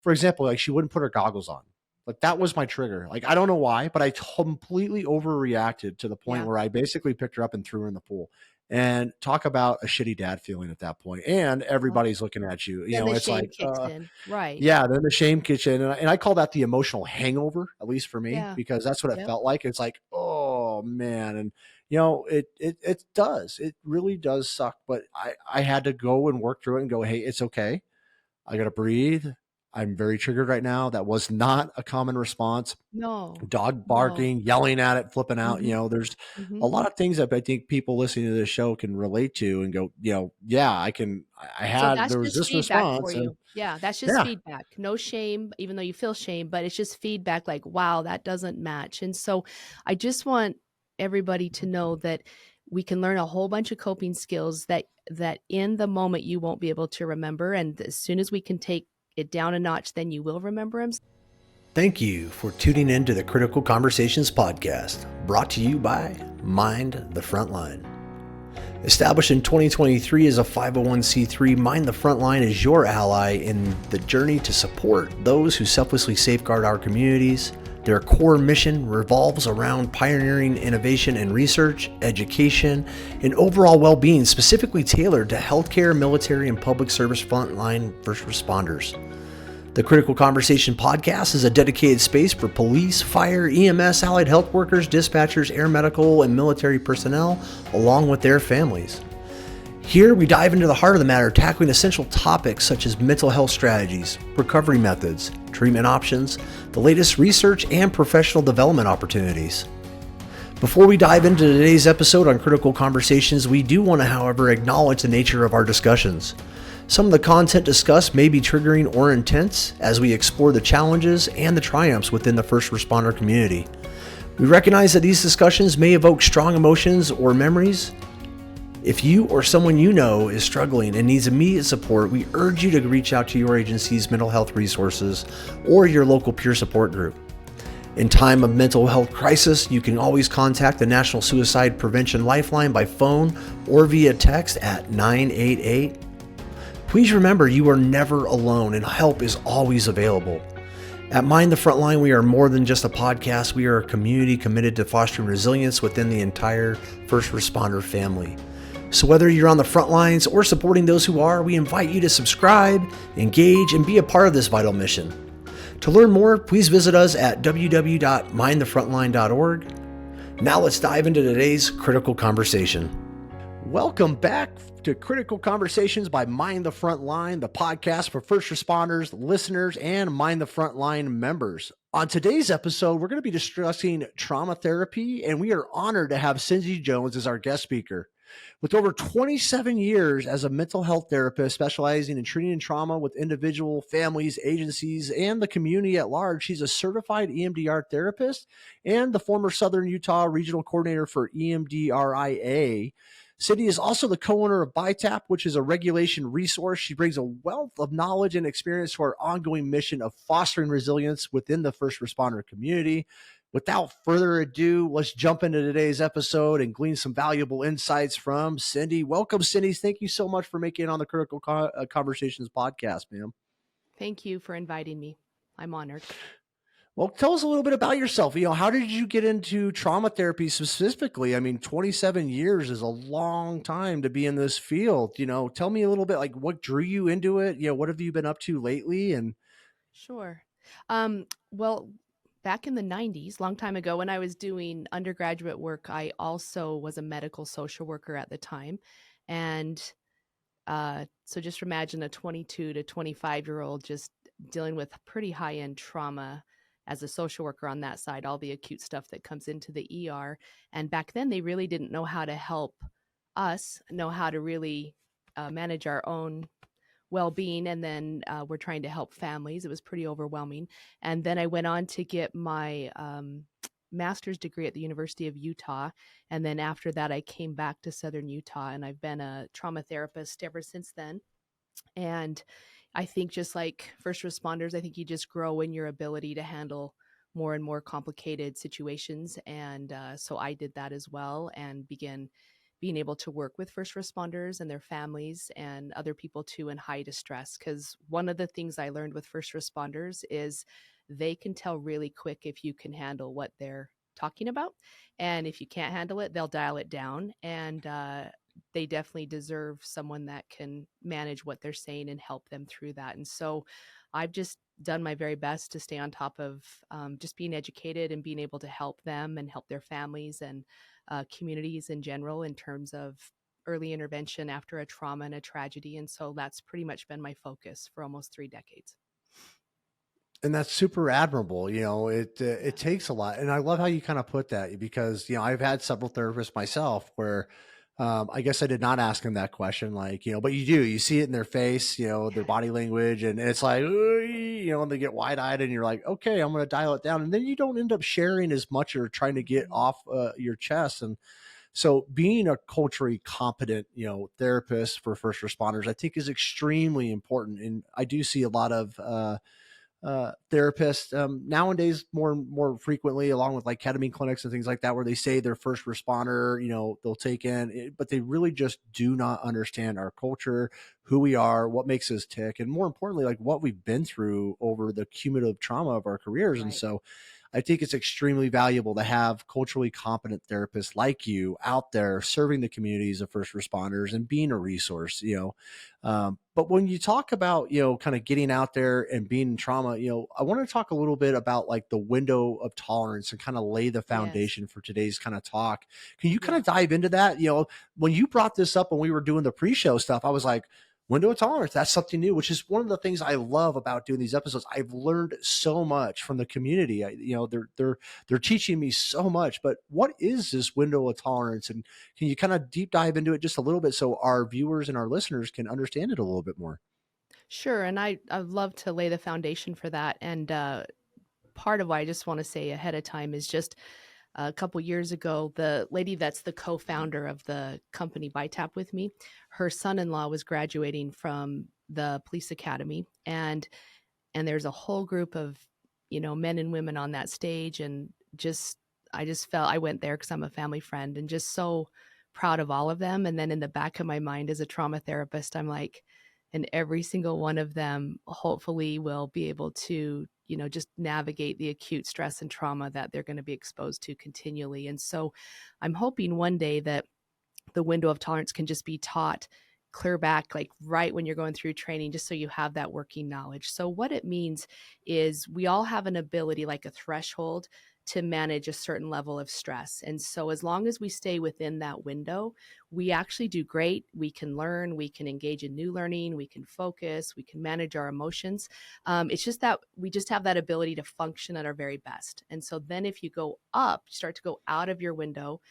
for example, like she wouldn't put her goggles on. Like that was my trigger. Like I don't know why, but I completely overreacted to the point Yeah. where I basically picked her up and threw her in the pool. And talk about a shitty dad feeling at that point. And Well, everybody's looking at you. You then know, the it's shame like, kicks in. Right. yeah, then the shame kitchen, and I call that the emotional hangover, at least for me, Yeah. because that's what it Yep. felt like. It's like, oh man, and you know, it does, it really does suck. But I had to go and work through it and go, hey, it's okay. I got to breathe. I'm very triggered right now. That was not a common response. No. Dog No. barking, yelling at it, flipping out. You Mhm. know, there's a Mhm. lot of things that I think people listening to this show can relate to and go, you know, yeah, I can. So that's There was just this feedback for response, and you. Yeah, that's just yeah, feedback. No shame, even though you feel shame, but it's just feedback like, wow, that doesn't match. And so I just want everybody to know that we can learn a whole bunch of coping skills that in the moment you won't be able to remember. And as soon as we can take it down a notch, then you will remember them. Thank you for tuning in to the Critical Conversations podcast, brought to you by Mind the Frontline. Established in 2023 as a 501c3, Mind the Frontline is your ally in the journey to support those who selflessly safeguard our communities. Their core mission revolves around pioneering innovation and research, education, and overall well-being specifically tailored to healthcare, military, and public service frontline first responders. The Critical Conversation podcast is a dedicated space for police, fire, EMS, allied health workers, dispatchers, air medical, and military personnel, along with their families. Here, we dive into the heart of the matter, tackling essential topics such as mental health strategies, recovery methods, treatment options, the latest research, and professional development opportunities. Before we dive into today's episode on Critical Conversations, we do want to, however, acknowledge the nature of our discussions. Some of the content discussed may be triggering or intense as we explore the challenges and the triumphs within the first responder community. We recognize that these discussions may evoke strong emotions or memories. If you or someone you know is struggling and needs immediate support, we urge you to reach out to your agency's mental health resources or your local peer support group. In time of mental health crisis, you can always contact the National Suicide Prevention Lifeline by phone or via text at 988. Please remember you are never alone and help is always available. At Mind the Frontline, we are more than just a podcast. We are a community committed to fostering resilience within the entire first responder family. So whether you're on the front lines or supporting those who are, we invite you to subscribe, engage, and be a part of this vital mission. To learn more, please visit us at www.mindthefrontline.org. Now let's dive into today's critical conversation. welcome back to Critical Conversations by Mind the Frontline, the podcast for first responders, listeners, and Mind the Frontline members. On today's episode, we're going to be discussing trauma therapy, and we are honored to have Cindy Jones as our guest speaker. With over 27 years as a mental health therapist specializing in treating trauma with individual, families, agencies, and the community at large, she's a certified EMDR therapist and the former Southern Utah Regional Coordinator for EMDRIA. Cindy is also the co-owner of Bi-Tapp, which is a regulation resource. She brings a wealth of knowledge and experience to our ongoing mission of fostering resilience within the first responder community. Without further ado, let's jump into today's episode and glean some valuable insights from Cindy. Welcome, Cindy. Thank you so much for making it on the Critical Conversations podcast, ma'am. Thank you for inviting me. I'm honored. Well, tell us a little bit about yourself. You know, how did you get into trauma therapy specifically? I mean, 27 years is a long time to be in this field. You know, tell me a little bit like what drew you into it? You know, what have you been up to lately? And Sure. Well, back in the 90s, long time ago, when I was doing undergraduate work, I also was a medical social worker at the time. And so just imagine a 22 to 25-year-old just dealing with pretty high-end trauma as a social worker on that side, all the acute stuff that comes into the ER. And back then, they really didn't know how to help us know how to really manage our own well-being, and then we're trying to help families. It was pretty overwhelming. And then I went on to get my master's degree at the University of Utah, and then after that I came back to Southern Utah, and I've been a trauma therapist ever since then. And I think just like first responders, I think you just grow in your ability to handle more and more complicated situations, and so I did that as well and began being able to work with first responders and their families and other people too in high distress. Because one of the things I learned with first responders is they can tell really quick if you can handle what they're talking about. And if you can't handle it, they'll dial it down. And they definitely deserve someone that can manage what they're saying and help them through that. And so I've just done my very best to stay on top of just being educated and being able to help them and help their families and communities in general in terms of early intervention after a trauma and a tragedy. And so that's pretty much been my focus for almost 3 decades. And that's super admirable. It takes a lot. And I love how you kind of put that, because, I've had several therapists myself where, I guess I did not ask them that question, like, but you see it in their face, their body language, and it's like, and they get wide eyed and you're like, okay, I'm going to dial it down. And then you don't end up sharing as much or trying to get off your chest. And so being a culturally competent, therapist for first responders, I think is extremely important. And I do see a lot of, therapists nowadays more frequently, along with like ketamine clinics and things like that, where they say they're first responder, they'll take in, but they really just do not understand our culture, who we are, what makes us tick, and more importantly, like what we've been through over the cumulative trauma of our careers. And Right. so I think it's extremely valuable to have culturally competent therapists like you out there serving the communities of first responders and being a resource, but when you talk about, kind of getting out there and being in trauma, I want to talk a little bit about like the window of tolerance and kind of lay the Yes. foundation for today's kind of talk. Can you kind Yeah. of dive into that? When you brought this up when we were doing the pre-show stuff, I was like, window of tolerance, that's something new, which is one of the things I love about doing these episodes. I've learned so much from the community. They're teaching me so much. But what is this window of tolerance? And can you kind of deep dive into it just a little bit so our viewers and our listeners can understand it a little bit more? Sure. And I'd love to lay the foundation for that. And part of why I just want to say ahead of time is just a couple years ago, the lady that's the co-founder of the company Bi-Tapp with me, her son-in-law was graduating from the police academy, and there's a whole group of men and women on that stage, and I just felt I went there because I'm a family friend and just so proud of all of them. And then in the back of my mind as a trauma therapist, I'm like, and every single one of them hopefully will be able to just navigate the acute stress and trauma that they're going to be exposed to continually. And so I'm hoping one day that the window of tolerance can just be taught clear back, like right when you're going through training, just so you have that working knowledge. So what it means is we all have an ability, like a threshold, to manage a certain level of stress. And so as long as we stay within that window, we actually do great. We can learn, we can engage in new learning, we can focus, we can manage our emotions. It's just that we just have that ability to function at our very best. And so then if you go up, you start to go out of your window,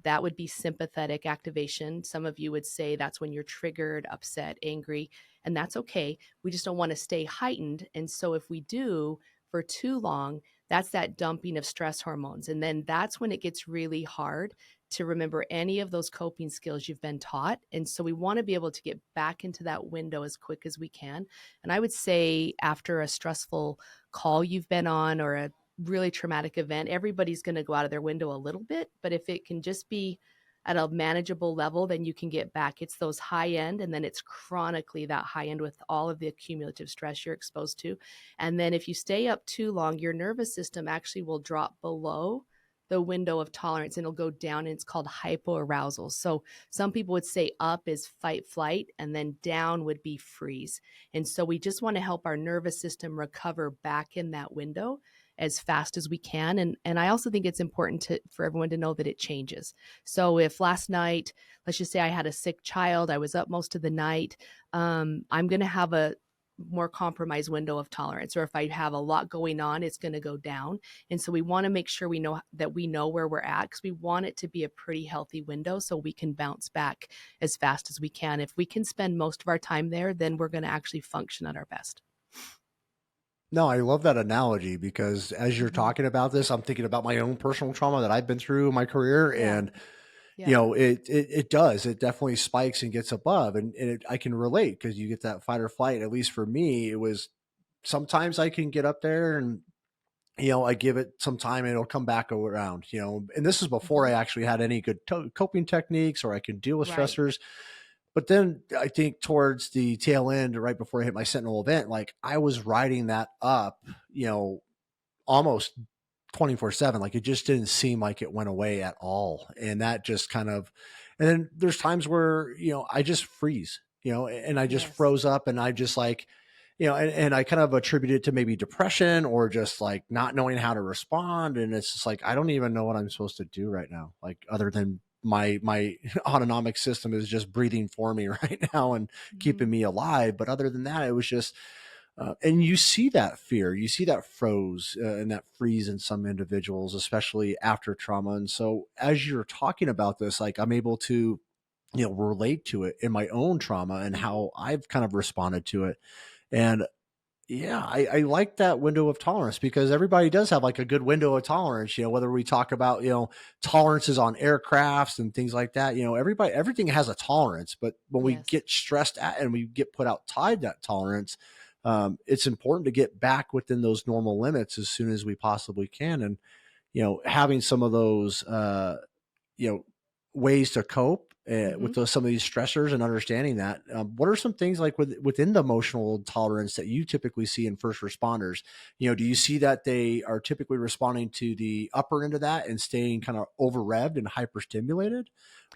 that would be sympathetic activation. Some of you would say that's when you're triggered, upset, angry, and that's okay. We just don't want to stay heightened. And so if we do for too long, that's that dumping of stress hormones. And then that's when it gets really hard to remember any of those coping skills you've been taught. And so we want to be able to get back into that window as quick as we can. And I would say after a stressful call you've been on or a really traumatic event, everybody's going to go out of their window a little bit. But if it can just be at a manageable level, then you can get back. It's those high end, and then it's chronically that high end with all of the cumulative stress you're exposed to. And then if you stay up too long, your nervous system actually will drop below the window of tolerance and it'll go down, and it's called hypoarousal. So some people would say up is fight flight and then down would be freeze. And so we just want to help our nervous system recover back in that window as fast as we can. And I also think it's important for everyone to know that it changes. So if last night, let's just say I had a sick child, I was up most of the night, I'm going to have a more compromised window of tolerance. Or if I have a lot going on, it's going to go down. And so we want to make sure we know where we're at, because we want it to be a pretty healthy window so we can bounce back as fast as we can. If we can spend most of our time there, then we're going to actually function at our best. No, I love that analogy, because as you're Mhm. talking about this, I'm thinking about my own personal trauma that I've been through in my career. Yeah. And, Yeah. it definitely spikes and gets above, and I can relate, because you get that fight or flight. At least for me, it was sometimes I can get up there and I give it some time and it'll come back around, and this is before I Mhm. actually had any good coping techniques or I could deal with Right. stressors. But then I think towards the tail end, right before I hit my sentinel event, like I was riding that up, almost 24/7. Like it just didn't seem like it went away at all. And that just kind of, and then there's times where, I just freeze, and I just Yes. froze up and I just like, and I kind of attribute it to maybe depression or just like not knowing how to respond. And it's just like, I don't even know what I'm supposed to do right now. Like other than my autonomic system is just breathing for me right now and Mhm. keeping me alive. But other than that, it was just, and you see that fear, you see that froze and that freeze in some individuals, especially after trauma. And so, as you're talking about this, like I'm able to, relate to it in my own trauma and how I've kind of responded to it. And yeah, I like that window of tolerance because everybody does have like a good window of tolerance, whether we talk about, tolerances on aircrafts and things like that, everything has a tolerance. But when we Yes. get stressed at and we get put outside that tolerance, it's important to get back within those normal limits as soon as we possibly can. And, having some of those, you know, ways to cope with Mhm. some of these stressors and understanding that. What are some things like within the emotional tolerance that you typically see in first responders? Do you see that they are typically responding to the upper end of that and staying kind of over revved and hyperstimulated?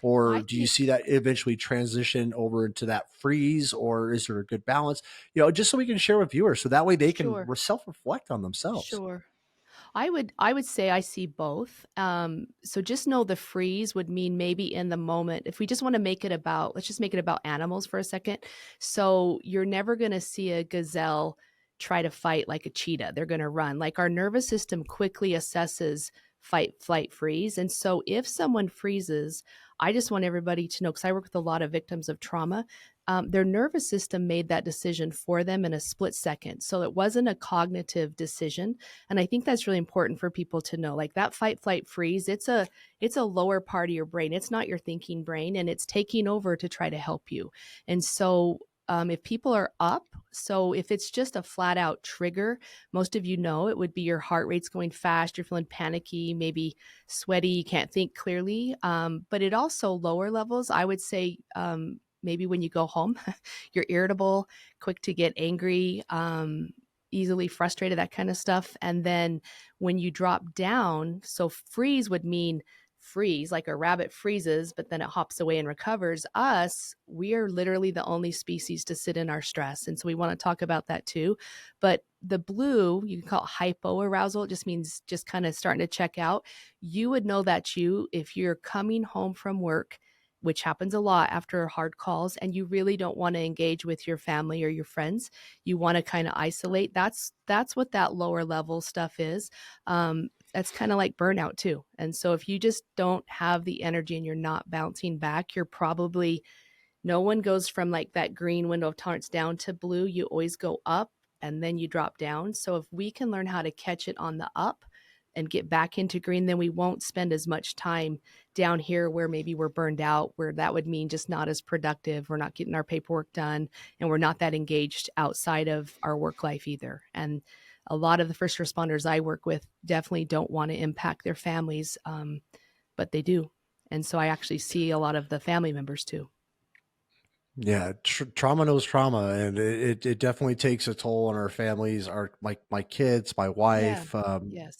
Or I do you think see that eventually transition over into that freeze, or is there a good balance? Just so we can share with viewers so that way they can sure. self reflect on themselves. Sure. I would say I see both. So just know the freeze would mean maybe in the moment. If we just want to make it about, let's just make it about animals for a second. So you're never going to see a gazelle try to fight like a cheetah. They're going to run. Like our nervous system quickly assesses fight, flight, freeze. And so if someone freezes, I just want everybody to know, because I work with a lot of victims of trauma, their nervous system made that decision for them in a split second. So it wasn't a cognitive decision, and I think that's really important for people to know. Like that fight, flight, freeze, it's a lower part of your brain. It's not your thinking brain, and it's taking over to try to help you. And so if people are up, so if it's just a flat out trigger, most of you know it would be your heart rate's going fast, you're feeling panicky, maybe sweaty, you can't think clearly. But it also lower levels, I would say, maybe when you go home, you're irritable, quick to get angry, easily frustrated, that kind of stuff. And then when you drop down, so freeze would mean freeze, like a rabbit freezes, but then it hops away and recovers. Us, we are literally the only species to sit in our stress. And so we want to talk about that too. But the blue, you can call it hypo arousal. It just means just kind of starting to check out. You would know that if you're coming home from work, which happens a lot after hard calls, and you really don't want to engage with your family or your friends, you want to kind of isolate. That's what that lower level stuff is. That's kind of like burnout too. And so if you just don't have the energy and you're not bouncing back, you're probably, no one goes from like that green window of tolerance down to blue. You always go up and then you drop down. So if we can learn how to catch it on the up and get back into green, then we won't spend as much time down here where maybe we're burned out, where that would mean just not as productive. We're not getting our paperwork done, and we're not that engaged outside of our work life either. And a lot of the first responders I work with definitely don't want to impact their families, but they do. And so I actually see a lot of the family members too. Yeah, trauma knows trauma, and it definitely takes a toll on our families, my kids, my Yeah. wife, Yes.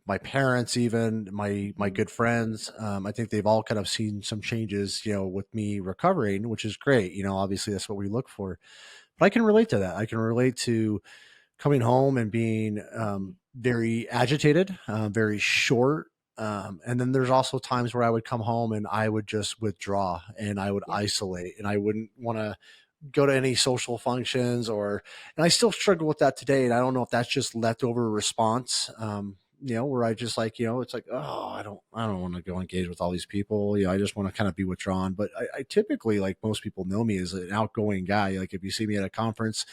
my parents, even my Mhm. good friends. I think they've all kind of seen some changes, with me recovering, which is great. Obviously that's what we look for. But I can relate to that. I can relate to coming home and being Mhm. very agitated, very short. And then there's also times where I would come home and I would just withdraw and I would Yep. isolate and I wouldn't want to go to any social functions and I still struggle with that today. And I don't know if that's just leftover response, where I just like, it's like, oh, I don't want to go engage with all these people. I just want to kind of be withdrawn. But I typically, like most people know me as an outgoing guy. Like if you see me at a conference,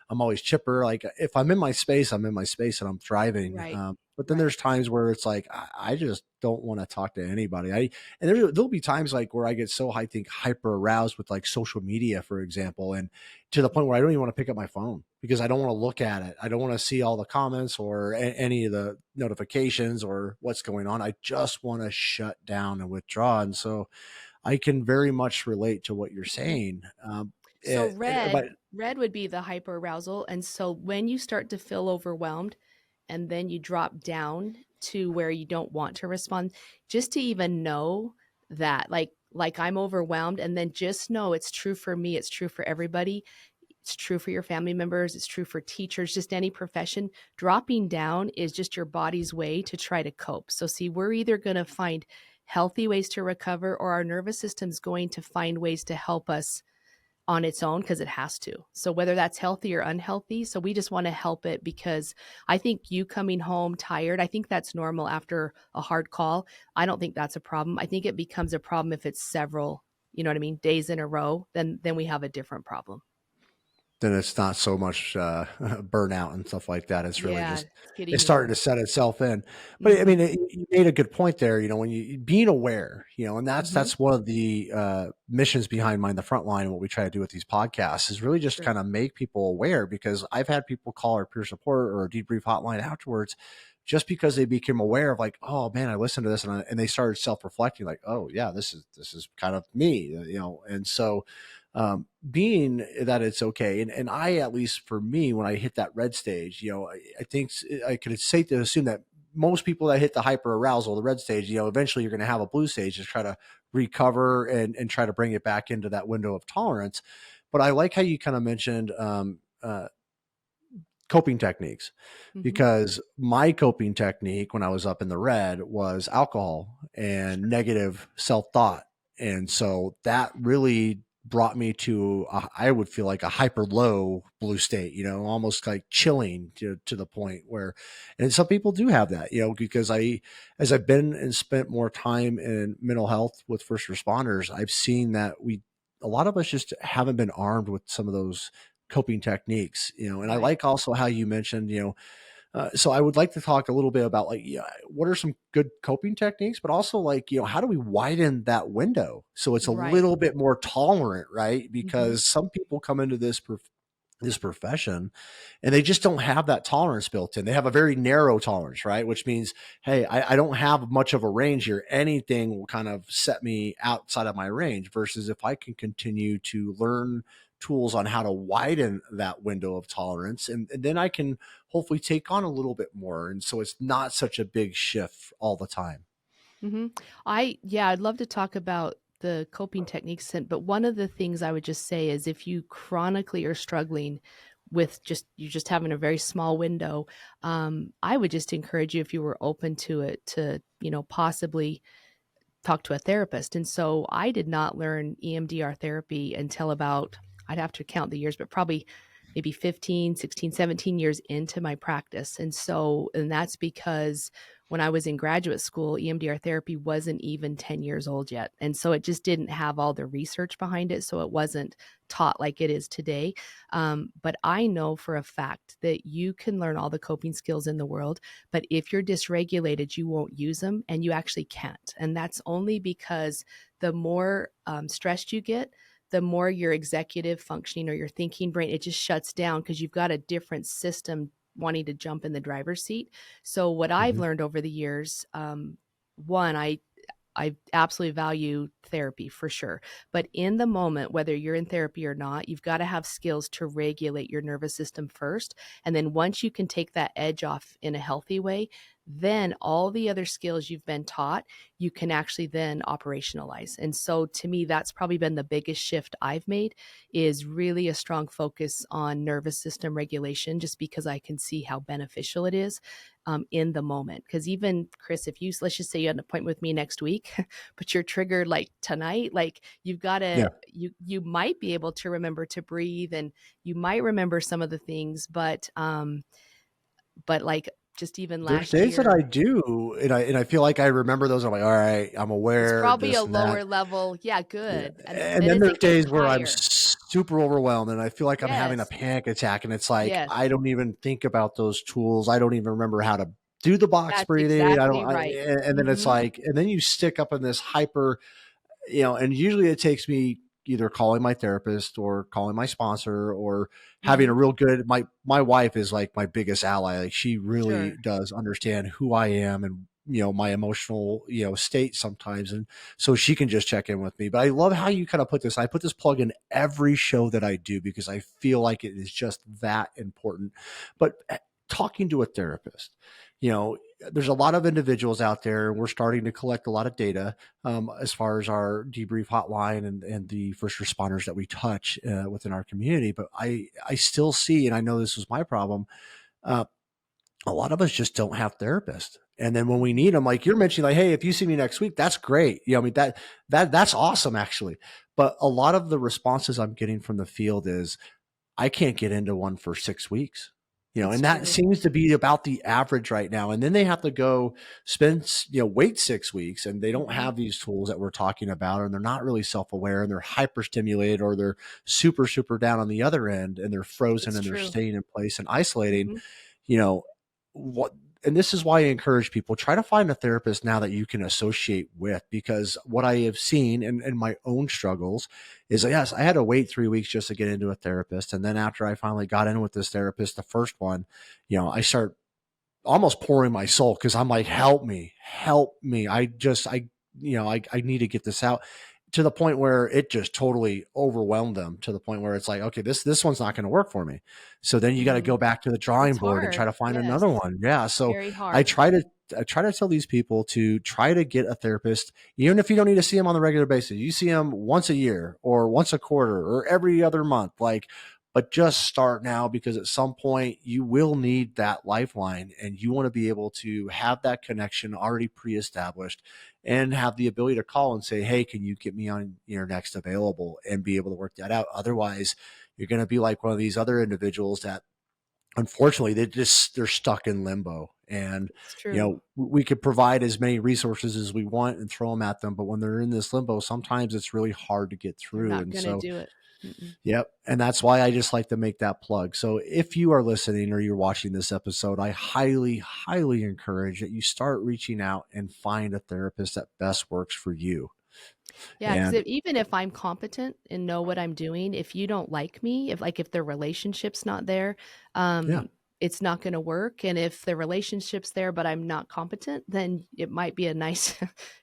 I'm always chipper. Like if I'm in my space, I'm in my space and I'm thriving. Right. But then there's times where it's like, I just don't want to talk to anybody. And there'll be times like where I get so, I think, hyper aroused with like social media, for example, and to the point where I don't even want to pick up my phone because I don't want to look at it. I don't want to see all the comments or any of the notifications or what's going on. I just want to shut down and withdraw. And so I can very much relate to what you're saying. So But red would be the hyper arousal. And so when you start to feel overwhelmed and then you drop down to where you don't want to respond, just to even know that like I'm overwhelmed, and then just know it's true for me, it's true for everybody. It's true for your family members. It's true for teachers, just any profession. Dropping down is just your body's way to try to cope. So see, we're either going to find healthy ways to recover, or our nervous system's going to find ways to help us on its own because it has to. So whether that's healthy or unhealthy, so we just want to help it, because I think you coming home tired, I think that's normal after a hard call. I don't think that's a problem. I think it becomes a problem if it's several, you know what I mean, days in a row, then we have a different problem. then it's not so much burnout and stuff like that. It's really just, it's starting to set itself in. But I mean, you made a good point there, when you being aware, and that's one of the missions behind Mind the Frontline. And what we try to do with these podcasts is really just kind of make people aware, because I've had people call our peer support or a debrief hotline afterwards, just because they became aware of like, oh man, I listened to this, and they started self-reflecting like, oh yeah, this is kind of me, and so being that it's okay. And I, at least for me, when I hit that red stage, I think I could say to assume that most people that hit the hyper arousal, the red stage, eventually you're going to have a blue stage to try to recover and try to bring it back into that window of tolerance. But I like how you kind of mentioned, coping techniques, because my coping technique when I was up in the red was alcohol and negative self-thought. And so that really brought me to, I would feel like a hyper low blue state, almost like chilling to the point where, and some people do have that, because as I've been and spent more time in mental health with first responders, I've seen that a lot of us just haven't been armed with some of those coping techniques, and I like also how you mentioned, so I would like to talk a little bit about like, what are some good coping techniques, but also like, how do we widen that window so it's a little bit more tolerant, right? Because some people come into this profession and they just don't have that tolerance built in. They have a very narrow tolerance, right? Which means, hey, I don't have much of a range here. Anything will kind of set me outside of my range, versus if I can continue to learn tools on how to widen that window of tolerance, and then I can hopefully take on a little bit more. And so it's not such a big shift all the time. I'd love to talk about the coping techniques, but one of the things I would just say is, if you chronically are struggling with you're just having a very small window, I would just encourage you, if you were open to it, to, possibly talk to a therapist. And so I did not learn EMDR therapy until about, I'd have to count the years, but probably maybe 15, 16, 17 years into my practice. And that's because when I was in graduate school, EMDR therapy wasn't even 10 years old yet. And so it just didn't have all the research behind it. So it wasn't taught like it is today. But I know for a fact that you can learn all the coping skills in the world, but if you're dysregulated, you won't use them, and you actually can't. And that's only because the more stressed you get, the more your executive functioning or your thinking brain, it just shuts down, because you've got a different system wanting to jump in the driver's seat. So what I've learned over the years, one, I absolutely value therapy for sure. But in the moment, whether you're in therapy or not, you've got to have skills to regulate your nervous system first. And then once you can take that edge off in a healthy way, then all the other skills you've been taught, you can actually then operationalize. And so to me, that's probably been the biggest shift I've made, is really a strong focus on nervous system regulation, just because I can see how beneficial it is in the moment. Because even Chris, let's just say you had an appointment with me next week, but you're triggered like tonight, like you've got to, you might be able to remember to breathe, and you might remember some of the things, but like, just even last year. There's days that I do, and I feel like I remember those. I'm like, all right, I'm aware. It's probably a lower level. Yeah, good. Yeah. And then there's days where I'm super overwhelmed, and I feel like I'm having a panic attack, and it's like, I don't even think about those tools. I don't even remember how to do the box That's breathing. exactly right. And then it's Mhm. like, and then you stick up in this hyper, and usually it takes me either calling my therapist or calling my sponsor or having a Mhm. real good, my wife is like my biggest ally. Like she really Sure. does understand who I am and, my emotional, state sometimes. And so she can just check in with me. But I love how you kind of put this. I put this plug in every show that I do because I feel like it is just that important. But talking to a therapist, you know, there's a lot of individuals out there, and we're starting to collect a lot of data as far as our debrief hotline and the first responders that we touch within our community. But I still see, and I know this was my problem, uh, a lot of us just don't have therapists. And then when we Mhm. need them, like you're mentioning, like, hey, if you see me next week, that's great. I mean, that's awesome actually. But a lot of the responses I'm getting from the field is, I can't get into one for 6 weeks, It's and that true. seems to be about the average right now. And then they have to go spend, wait 6 weeks, and they don't Mhm. have these tools that we're talking about, and they're not really self-aware, and they're hyper-stimulated, or they're super, super down on the other end, and they're frozen It's and they're true. staying in place and isolating, Mhm. you know, what and this is why I encourage people, try to find a therapist now that you can associate with, because what I have seen in my own struggles is, yes, I had to wait 3 weeks just to get into a therapist. And then after I finally got in with this therapist, the first one, I start almost pouring my soul because I'm like, help me, help me. I need to get this out, to the point where it just totally overwhelmed them, to the point where it's like, okay, this one's not going to work for me. So then you got to Mhm. go back to the drawing It's board and try hard. to find Yes. another one. Yeah. So Very I hard. try to, I try to tell these people to try to get a therapist, even if you don't need to see them on the regular basis. You see them once a year or once a quarter or every other month. Like, but just start now, because at some point you will need that lifeline, and you want to be able to have that connection already pre-established and have the ability to call and say, hey, can you get me on your next available, and be able to work that out. Otherwise, you're going to be like one of these other individuals that, unfortunately, they're stuck in limbo. And It's true. we could provide as many resources as we want and throw them at them, but when they're in this limbo, sometimes it's really hard to get They're through. not And gonna so, do it. Mm-mm. yep. And that's why I just like to make that plug. So if you are listening or you're watching this episode, I highly, highly encourage that you start reaching out and find a therapist that best works for you. Yeah, because And even if I'm competent and know what I'm doing, if you don't like me, if the relationship's not there, yeah, it's not gonna work, and if the relationship's there, but I'm not competent, then it might be a nice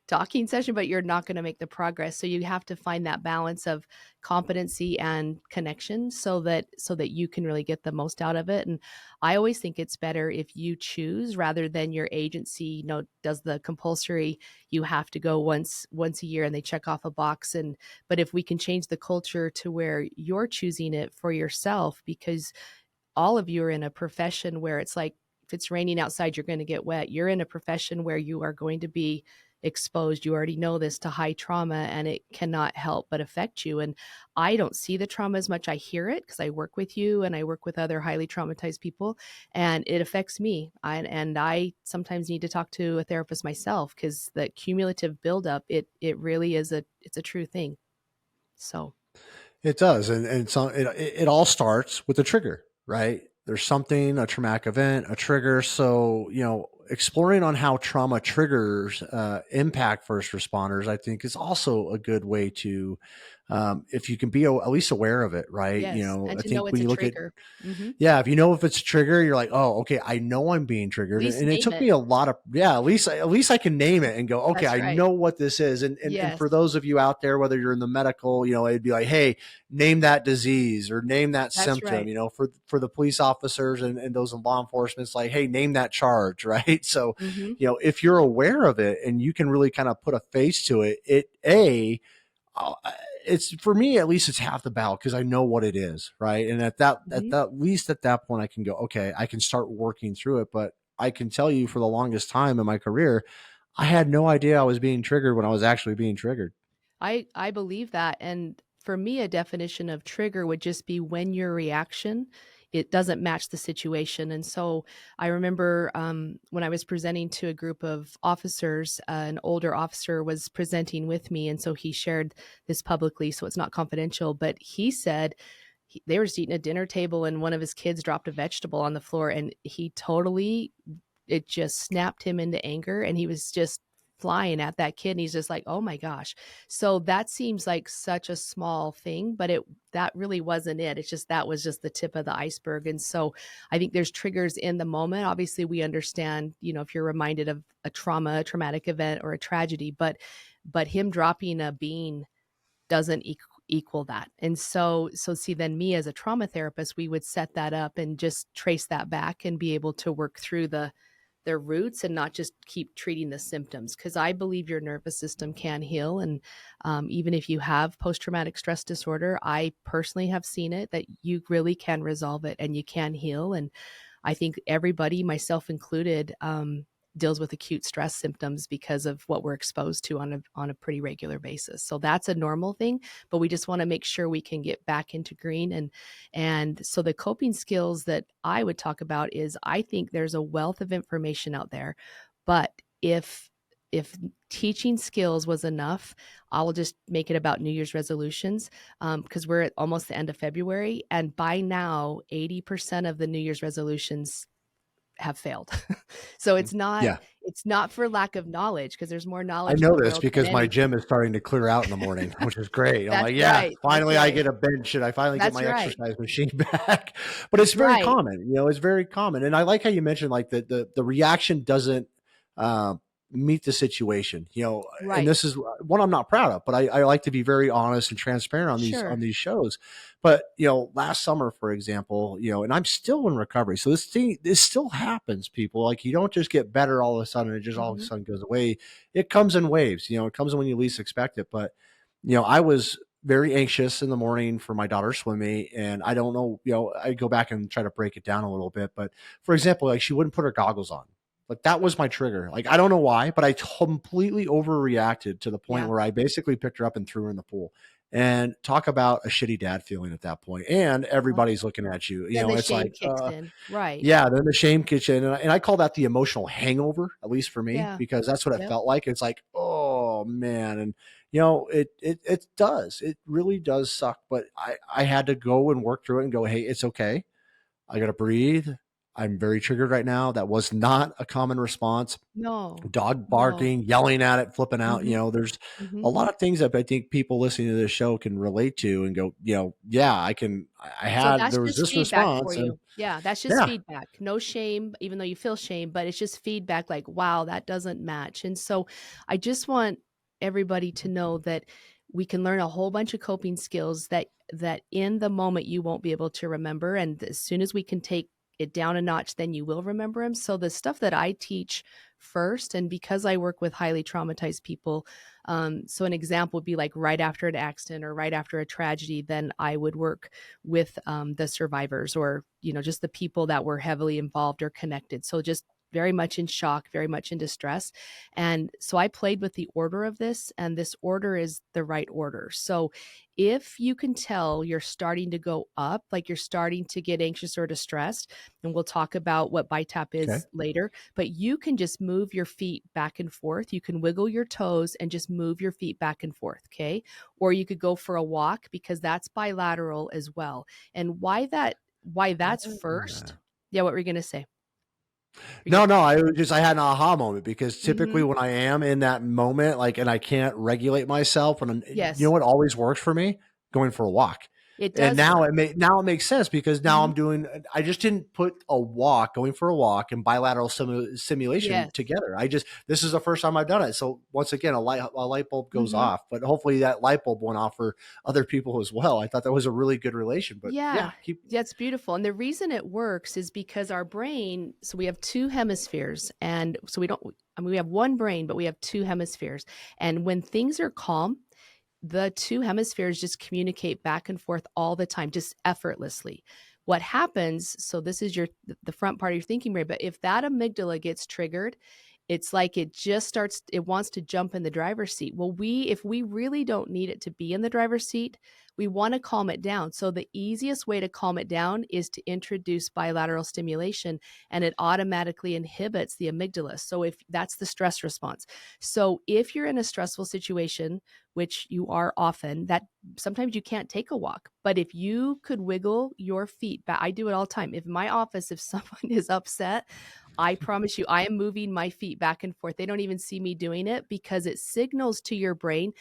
talking session, but you're not gonna make the progress. So you have to find that balance of competency and connection so that you can really get the most out of it. And I always think it's better if you choose rather than your agency, does the compulsory, you have to go once a year and they check off a box. And but if we can change the culture to where you're choosing it for yourself, because all of you are in a profession where it's like, if it's raining outside, you're going to get wet. You're in a profession where you are going to be exposed. You already know this, to high trauma, and it cannot help but affect you. And I don't see the trauma as much. I hear it because I work with you and I work with other highly traumatized people, and it affects me. And I sometimes need to talk to a therapist myself, because the cumulative buildup, it really is it's a true thing. So it does. And so it all starts with a trigger, right? There's something, a traumatic event, a trigger. So, exploring on how trauma triggers impact first responders, I think, is also a good way to, if you can be at least aware of it, right? yes, and I to know think when it's a you look at, trigger. Hmm. yeah, if you know if it's a trigger, you're like, oh, okay, I know I'm being At triggered. least And it name took it. me a lot of, yeah, at least I can name it and go, okay, That's I right. know what this is. And Yes, for those of you out there, whether you're in the medical, it'd be like, hey, name that disease or name that that's symptom, right. for the police officers and those in law enforcement, it's like, hey, name that charge, right? So, Mhm. if you're aware of it and you can really kind of put a face to it, uh, it's, for me at least, it's half the battle, because I know what it is, right? And Mhm. at least at that point, I can go, okay, I can start working through it. But I can tell you, for the longest time in my career, I had no idea I was being triggered when I was actually being triggered. I believe that, and for me, a definition of trigger would just be when your reaction, it doesn't match the situation. And so I remember when I was presenting to a group of officers, an older officer was presenting with me, and so he shared this publicly, so it's not confidential. But he said they were just eating at a dinner table, and one of his kids dropped a vegetable on the floor, and he totally just snapped him into anger, and he was just flying at that kid, and he's just like, oh my gosh. So that seems like such a small thing, but that really wasn't it. It's just, that was just the tip of the iceberg. And so I think there's triggers in the moment. Obviously we understand, if you're reminded of a traumatic event or a tragedy, but him dropping a bean doesn't equal that. And so see, then me as a trauma therapist, we would set that up and just trace that back and be able to work through their roots and not just keep treating the symptoms. Because I believe your nervous system can heal. And even if you have post-traumatic stress disorder, I personally have seen it, that you really can resolve it and you can heal. And I think everybody, myself included, deals with acute stress symptoms because of what we're exposed to on a pretty regular basis. So that's a normal thing, but we just want to make sure we can get back into green. And so the coping skills that I would talk about is, I think there's a wealth of information out there, but if teaching skills was enough, I'll just make it about New Year's resolutions, because we're at almost the end of February, and by now 80% of the New Year's resolutions have failed. So it's not for lack of knowledge, because there's more I knowledge. know this because my gym is starting to clear out in the morning, which is great. I'm like, right. finally I get a bench and I finally get my exercise machine back. But it's very common, it's very common. And I like how you mentioned like the reaction doesn't meet the situation, and this is one I'm not proud of, but I like to be very honest and transparent on these shows. But last summer, for example, and I'm still in recovery, so this still happens, people. Like, you don't just get better all of a sudden, it just all of a sudden goes away. It comes in waves, it comes when you least expect it. But I was very anxious in the morning for my daughter's swim meet, and I don't know, I go back and try to break it down a little bit. But for example, like, she wouldn't put her goggles on. Like, that was my trigger. Like, I don't know why, but I completely overreacted to the point where I basically picked her up and threw her in the pool. And talk about a shitty dad feeling at that point. And everybody's looking at you. It's like, right. Yeah, then the shame kicks in. And I call that the emotional hangover, at least for me, because that's what it felt like. It's like, oh man. And it does. It really does suck. But I had to go and work through it and go, hey, it's okay. I gotta breathe. I'm very triggered right now. That was not a common response. No. Dog barking, yelling at it, flipping out. There's a lot of things that I think people listening to this show can relate to and go, there was this response. That's just feedback. No shame, even though you feel shame, but it's just feedback like, wow, that doesn't match. And so I just want everybody to know that we can learn a whole bunch of coping skills that in the moment you won't be able to remember. And as soon as we can take it down a notch, then you will remember them. So the stuff that I teach first, and because I work with highly traumatized people, so an example would be like right after an accident or right after a tragedy, then I would work with the survivors, or just the people that were heavily involved or connected. So just very much in shock, very much in distress. And so I played with the order of this, and this order is the right order. So if you can tell you're starting to go up, like you're starting to get anxious or distressed, and we'll talk about what Bi-Tapp is later, but you can just move your feet back and forth. You can wiggle your toes and just move your feet back and forth. Okay. Or you could go for a walk, because that's bilateral as well. And why that's first. Yeah. What were you going to say? No, I had an aha moment, because typically when I am in that moment, like, and I can't regulate myself, and what always works for me? Going for a walk. It does. And now it makes sense, because now I just didn't put going for a walk and bilateral stimulation together. This is the first time I've done it. So once again, a light bulb goes off, but hopefully that light bulb went off for other people as well. I thought that was a really good relation, but that's beautiful. And the reason it works is because our brain, so we have two hemispheres, and so we have one brain, but we have two hemispheres. And when things are calm, the two hemispheres just communicate back and forth all the time, just effortlessly. What happens, so this is the front part of your thinking brain, but if that amygdala gets triggered, it's like it wants to jump in the driver's seat. Well, if we really don't need it to be in the driver's seat, we want to calm it down. So the easiest way to calm it down is to introduce bilateral stimulation, and it automatically inhibits the amygdala. So if that's the stress response. So if you're in a stressful situation, which you are often, that sometimes you can't take a walk, but if you could wiggle your feet back, I do it all the time. If in my office, if someone is upset, I promise you, I am moving my feet back and forth. They don't even see me doing it because it signals to your brain,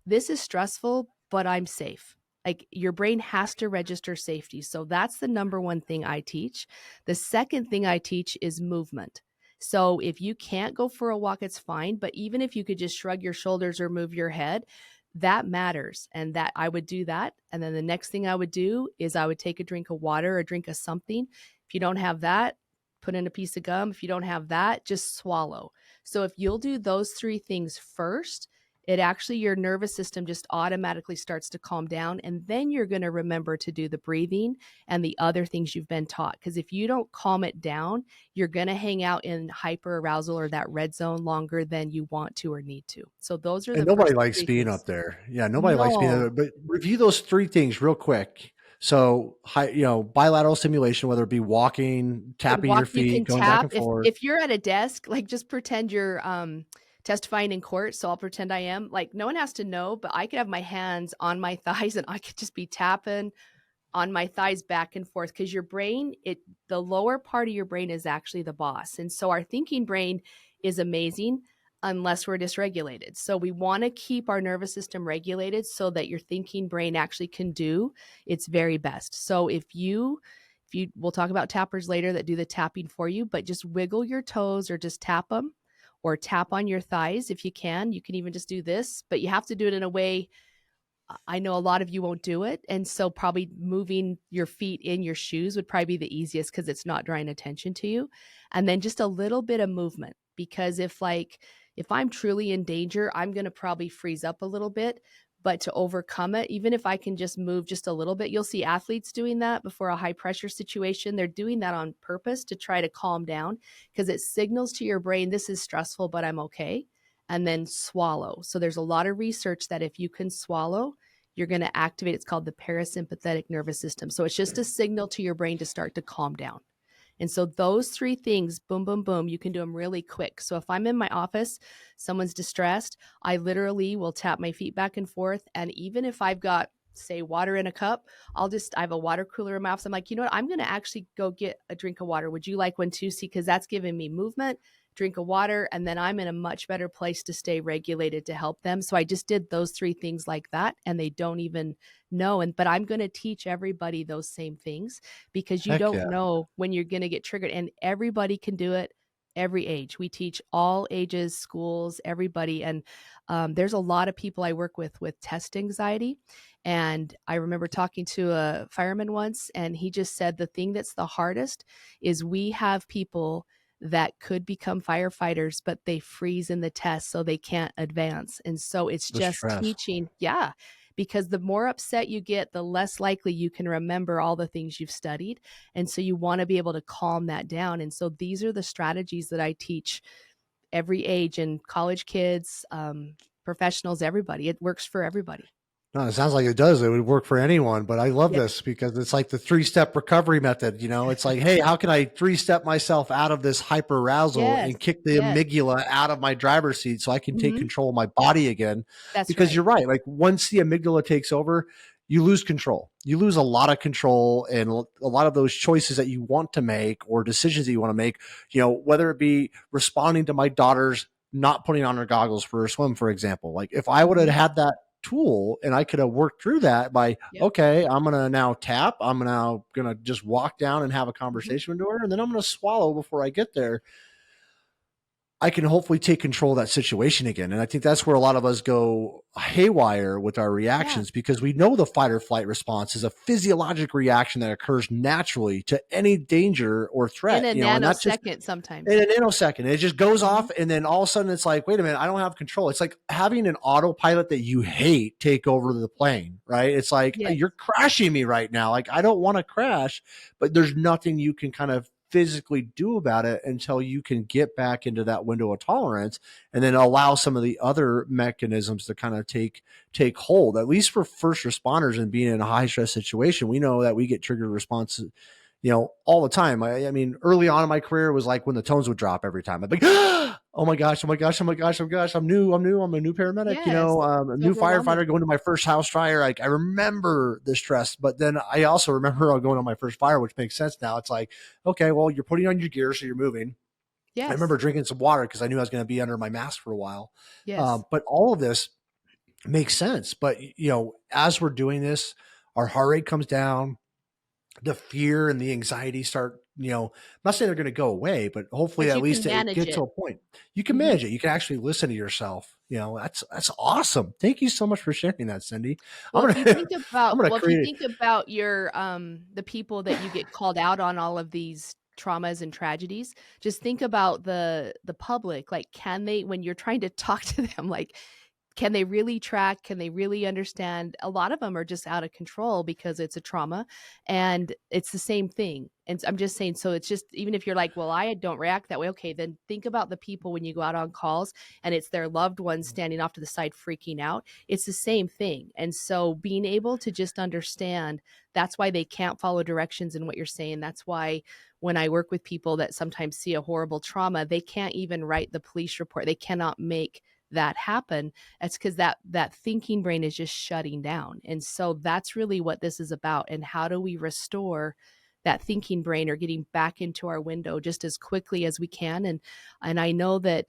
this is stressful, but I'm safe. Like your brain has to register safety. So that's the number one thing I teach. The second thing I teach is movement. So if you can't go for a walk, it's fine. But even if you could just shrug your shoulders or move your head, that matters. And that I would do that. And then the next thing I would do is I would take a drink of water or a drink of something. If you don't have that, put in a piece of gum. If you don't have that, just swallow. So if you'll do those three things first, it actually, your nervous system just automatically starts to calm down. And then you're going to remember to do the breathing and the other things you've been taught. Because if you don't calm it down, you're going to hang out in hyper arousal or that red zone longer than you want to or need to. So those are And the nobody first likes three being things. up there. Yeah, nobody likes being No. up there. But review those three things real quick. So, bilateral stimulation, whether it be walking, tapping your You can feet, going back tap. and forth. If you're at a desk, like just pretend you're testifying in court. So I'll pretend I am. Like no one has to know, but I could have my hands on my thighs and I could just be tapping on my thighs back and forth because your brain, the lower part of your brain is actually the boss. And so our thinking brain is amazing unless we're dysregulated. So we want to keep our nervous system regulated so that your thinking brain actually can do its very best. So we'll talk about tappers later that do the tapping for you, but just wiggle your toes or just tap them or tap on your thighs if you can. You can even just do this, but you have to do it in a way. I know a lot of you won't do it. And so probably moving your feet in your shoes would probably be the easiest because it's not drawing attention to you. And then just a little bit of movement, because if I'm truly in danger, I'm going to probably freeze up a little bit. But to overcome it, even if I can just move just a little bit, you'll see athletes doing that before a high pressure situation. They're doing that on purpose to try to calm down because it signals to your brain, this is stressful, but I'm okay. And then swallow. So there's a lot of research that if you can swallow, you're going to activate, it's called the parasympathetic nervous system. So it's just a signal to your brain to start to calm down. And so those three things, boom, boom, boom, you can do them really quick. So if I'm in my office, someone's distressed, I literally will tap my feet back and forth. And even if I've got, say, water in a cup, I have a water cooler in my office. I'm like, you know what? I'm going to actually go get a drink of water. Would you like one too? See, because that's giving me movement, drink of water, and then I'm in a much better place to stay regulated to help them. So I just did those three things like that, and they don't even know. But I'm going to teach everybody those same things because you Heck don't yeah. know when you're going to get triggered, and everybody can do it. Every age. We teach all ages, schools, everybody. And there's a lot of people I work with test anxiety. And I remember talking to a fireman once, and he just said the thing that's the hardest is we have people that could become firefighters, but they freeze in the test so they can't advance. And so it's The just stress. teaching. Yeah. Because the more upset you get, the less likely you can remember all the things you've studied. And so you want to be able to calm that down. And so these are the strategies that I teach every age, and college kids, professionals, everybody. It works for everybody. No, it sounds like it does. It would work for anyone, but I love Yep. this because it's like the 3-step recovery method. It's like, hey, how can I 3-step myself out of this hyper arousal and kick the amygdala out of my driver's seat so I can take control of my body again? That's because right. You're right. Like once the amygdala takes over, you lose control. You lose a lot of control and a lot of those choices that you want to make or decisions that you want to make, whether it be responding to my daughter's not putting on her goggles for a swim, for example. Like if I would have had that tool and I could have worked through that by, okay, I'm going to now tap. I'm now going to just walk down and have a conversation with her. And then I'm going to swallow before I get there. I can hopefully take control of that situation again. And I think that's where a lot of us go haywire with our reactions because we know the fight or flight response is a physiologic reaction that occurs naturally to any danger or threat. In a nanosecond sometimes. In a nanosecond. It just goes off and then all of a sudden it's like, wait a minute, I don't have control. It's like having an autopilot that you hate take over the plane, right? It's like, you're crashing me right now. Like I don't want to crash, but there's nothing you can kind of physically do about it until you can get back into that window of tolerance and then allow some of the other mechanisms to kind of take hold. At least for first responders and being in a high stress situation, we know that we get triggered responses, all the time. I mean, early on in my career was like when the tones would drop every time. I'd be like, oh my gosh, I'm new. I'm a new paramedic, a new firefighter going to my first house fire. Like I remember the stress, but then I also remember going on my first fire, which makes sense now. It's like, okay, well, you're putting on your gear, so you're moving. I Yes. remember drinking some water because I knew I was going to be under my mask for a while. Yes. But all of this makes sense. But, as we're doing this, our heart rate comes down, the fear and the anxiety start, I'm not saying they're going to go away, but hopefully But at you can least it manage get to it. a point you can Mhm. manage it. You can actually listen to yourself. That's awesome. Thank you so much for sharing that, Cindy. Well, I'm if you going think to, I'm about going to well, if you create think about your the people that you get called out on all of these traumas and tragedies, just think about the public. Like, can they, when you're trying to talk to them, like, can they really track? Can they really understand? A lot of them are just out of control because it's a trauma, and it's the same thing. And I'm just saying, so it's just, even if you're like, well, I don't react that way. Okay, then think about the people when you go out on calls and it's their loved ones standing off to the side freaking out. It's the same thing. And so being able to just understand, that's why they can't follow directions in what you're saying. That's why when I work with people that sometimes see a horrible trauma, they can't even write the police report. They cannot make that happen. That's because that thinking brain is just shutting down. And so that's really what this is about. And how do we restore that thinking brain, or getting back into our window just as quickly as we can? And I know that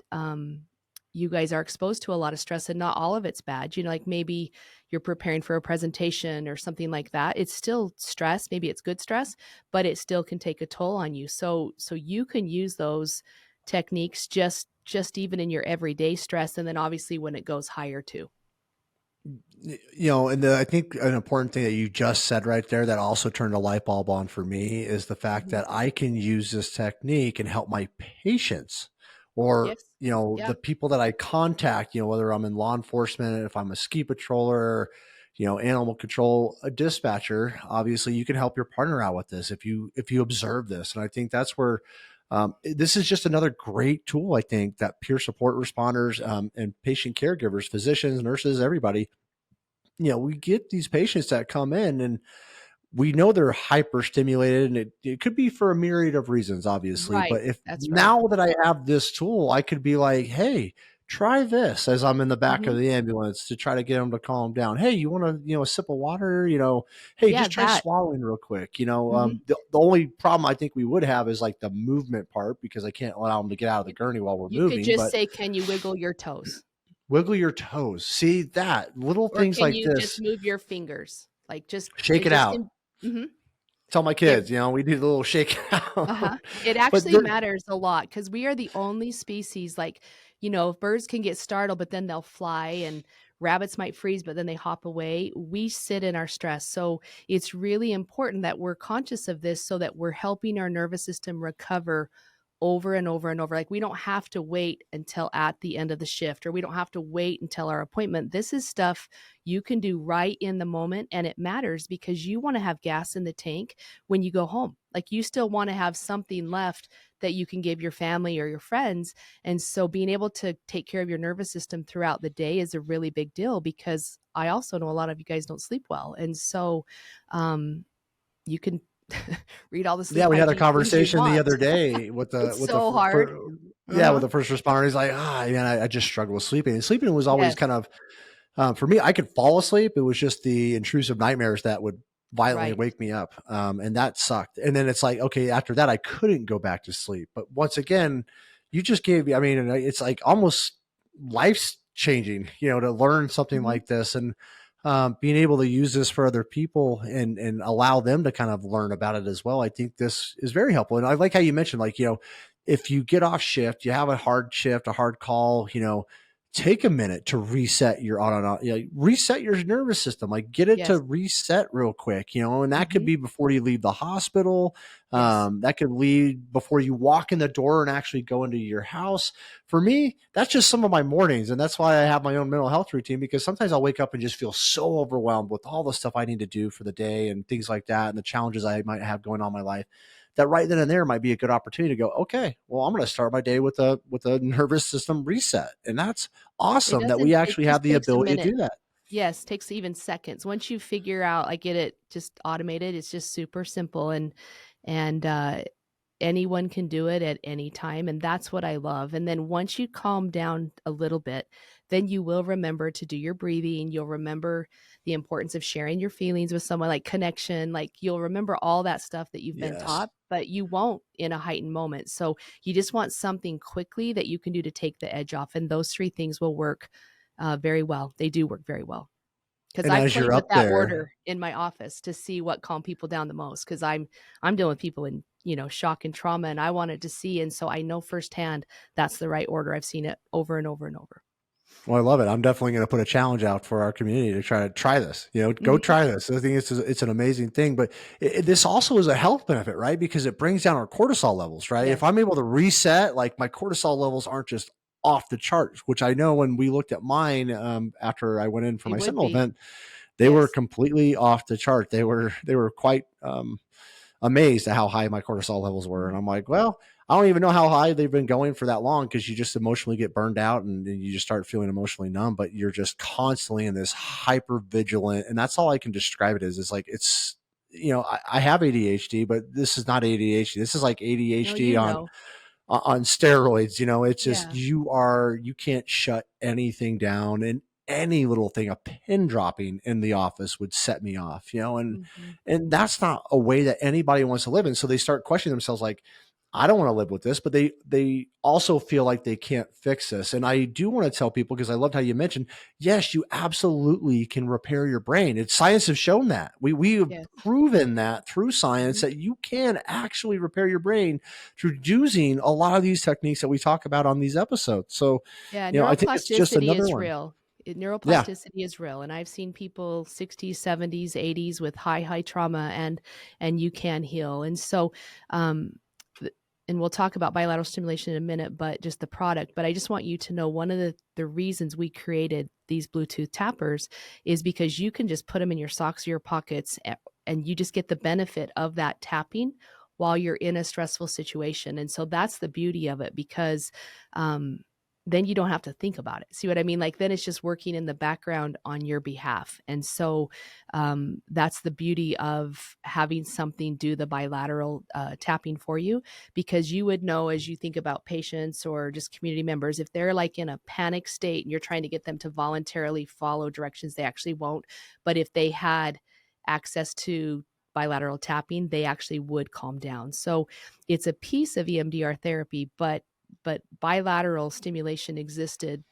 you guys are exposed to a lot of stress, and not all of it's bad. Like maybe you're preparing for a presentation or something like that. It's still stress. Maybe it's good stress, but it still can take a toll on you. So you can use those techniques just even in your everyday stress, and then obviously when it goes higher too. And I think an important thing that you just said right there that also turned a light bulb on for me is the fact Mhm. that I can use this technique and help my patients, or, Yes. Yeah. the people that I contact, whether I'm in law enforcement, if I'm a ski patroller, animal control, a dispatcher. Obviously you can help your partner out with this if you observe this. And I think that's where this is just another great tool, I think, that peer support responders, and patient caregivers, physicians, nurses, everybody, we get these patients that come in and we know they're hyper stimulated, and it could be for a myriad of reasons, obviously. Right. But if That's right. now that I have this tool, I could be like, hey, try this as I'm in the back of Mhm. the ambulance to try to get them to calm down. Hey, you want to, a sip of water, hey, Yeah, just try that. swallowing real quick. Mhm. The only problem I think we would have is like the movement part, because I can't allow them to get out of the gurney while we're You could moving, just but say, "Can you wiggle your toes?" wiggle your toes. See that little Or things can like you just this, move your fingers? Like, just shake it it just out. can. Mhm. Tell my It kids, we do the little shake Uh-huh. out. It But actually there matters a lot because we are the only species, like, birds can get startled, but then they'll fly, and rabbits might freeze, but then they hop away. We sit in our stress. So it's really important that we're conscious of this so that we're helping our nervous system recover over and over and over. Like, we don't have to wait until at the end of the shift, or we don't have to wait until our appointment. This is stuff you can do right in the moment. And it matters because you want to have gas in the tank when you go home. Like, you still want to have something left that you can give your family or your friends. And so being able to take care of your nervous system throughout the day is a really big deal, because I also know a lot of you guys don't sleep well. And so you can read all the Yeah, sleep we had a hygiene things you conversation the want. other day with the It's so hard. with Uh-huh. the first responder. He's like, man, I just struggle with sleeping. And sleeping was always Yes. kind of, for me, I could fall asleep. It was just the intrusive nightmares that would violently Right. wake me up. And that sucked. And then it's like, okay, after that, I couldn't go back to sleep. But once again, you just gave me, I mean, it's like almost life's changing, to learn something Mhm. like this. And being able to use this for other people and allow them to kind of learn about it as well. I think this is very helpful. And I like how you mentioned, like, if you get off shift, you have a hard shift, a hard call, take a minute to reset your reset your nervous system, like get it to Yes. reset real quick, and that could Mhm. be before you leave the hospital. Yes. That could lead before you walk in the door and actually go into your house. For me, that's just some of my mornings. And that's why I have my own mental health routine, because sometimes I'll wake up and just feel so overwhelmed with all the stuff I need to do for the day and things like that, and the challenges I might have going on in my life, that right then and there might be a good opportunity to go, okay, well, I'm going to start my day with a nervous system reset. And that's It awesome that we doesn't, it actually have just the takes a ability to minute. do that. Yes, takes even seconds. Once you figure out, I get it just automated, it's just super simple, and anyone can do it at any time, and that's what I love. And then once you calm down a little bit, then you will remember to do your breathing. You'll remember the importance of sharing your feelings with someone, like connection, like you'll remember all that stuff that you've been Yes. taught. but you won't in a heightened moment. So you just want something quickly that you can do to take the edge off. And those three things will work very well. They do work very well. Because And I've as played you're with up that there, order in my office to see what calmed people down the most. Because I'm dealing with people in, shock and trauma, and I wanted to see. And so I know firsthand that's the right order. I've seen it over and over and over. well, I love it. I'm definitely going to put a challenge out for our community to try this. Go Mhm. try this. I think it's an amazing thing. But this also is a health benefit, right? Because it brings down our cortisol levels, right? If Yes. I'm able to reset, like my cortisol levels aren't just off the charts, which I know when we looked at mine after I went in for They my would Sentinel be. event, they were Yes. completely off the chart. They were quite amazed at how high my cortisol levels were. And I'm like, well, I don't even know how high they've been going for that long, because you just emotionally get burned out and you just start feeling emotionally numb, but you're just constantly in this hyper vigilant. And that's all I can describe it as. It's like, I have ADHD, but this is not ADHD. This is like No, ADHD on steroids. It's just, Yeah. you can't shut anything down, and any little thing, a pin dropping in the office would set me off, Mhm. and that's not a way that anybody wants to live in. So they start questioning themselves, like, I don't want to live with this, but they also feel like they can't fix this. And I do want to tell people, because I loved how you mentioned, yes, you absolutely can repair your brain. It's science has shown that. We have Yes. proven that through science, Mhm. that you can actually repair your brain through using a lot of these techniques that we talk about on these episodes. So, Yeah, I think it's just neuroplasticity another is one. real. Yeah. Neuroplasticity is real, and I've seen people 60s, 70s, 80s with high trauma, and you can heal. And so, um, and we'll talk about bilateral stimulation in a minute, but just the product. But I just want you to know one of the reasons we created these Bluetooth tappers is because you can just put them in your socks or your pockets, and you just get the benefit of that tapping while you're in a stressful situation. And so that's the beauty of it, because then you don't have to think about it. See what I mean? Like, then it's just working in the background on your behalf. And so that's the beauty of having something do the bilateral tapping for you, because you would know, as you think about patients or just community members, if they're like in a panic state and you're trying to get them to voluntarily follow directions, they actually won't. But if they had access to bilateral tapping, they actually would calm down. So it's a piece of EMDR therapy, but bilateral stimulation existed,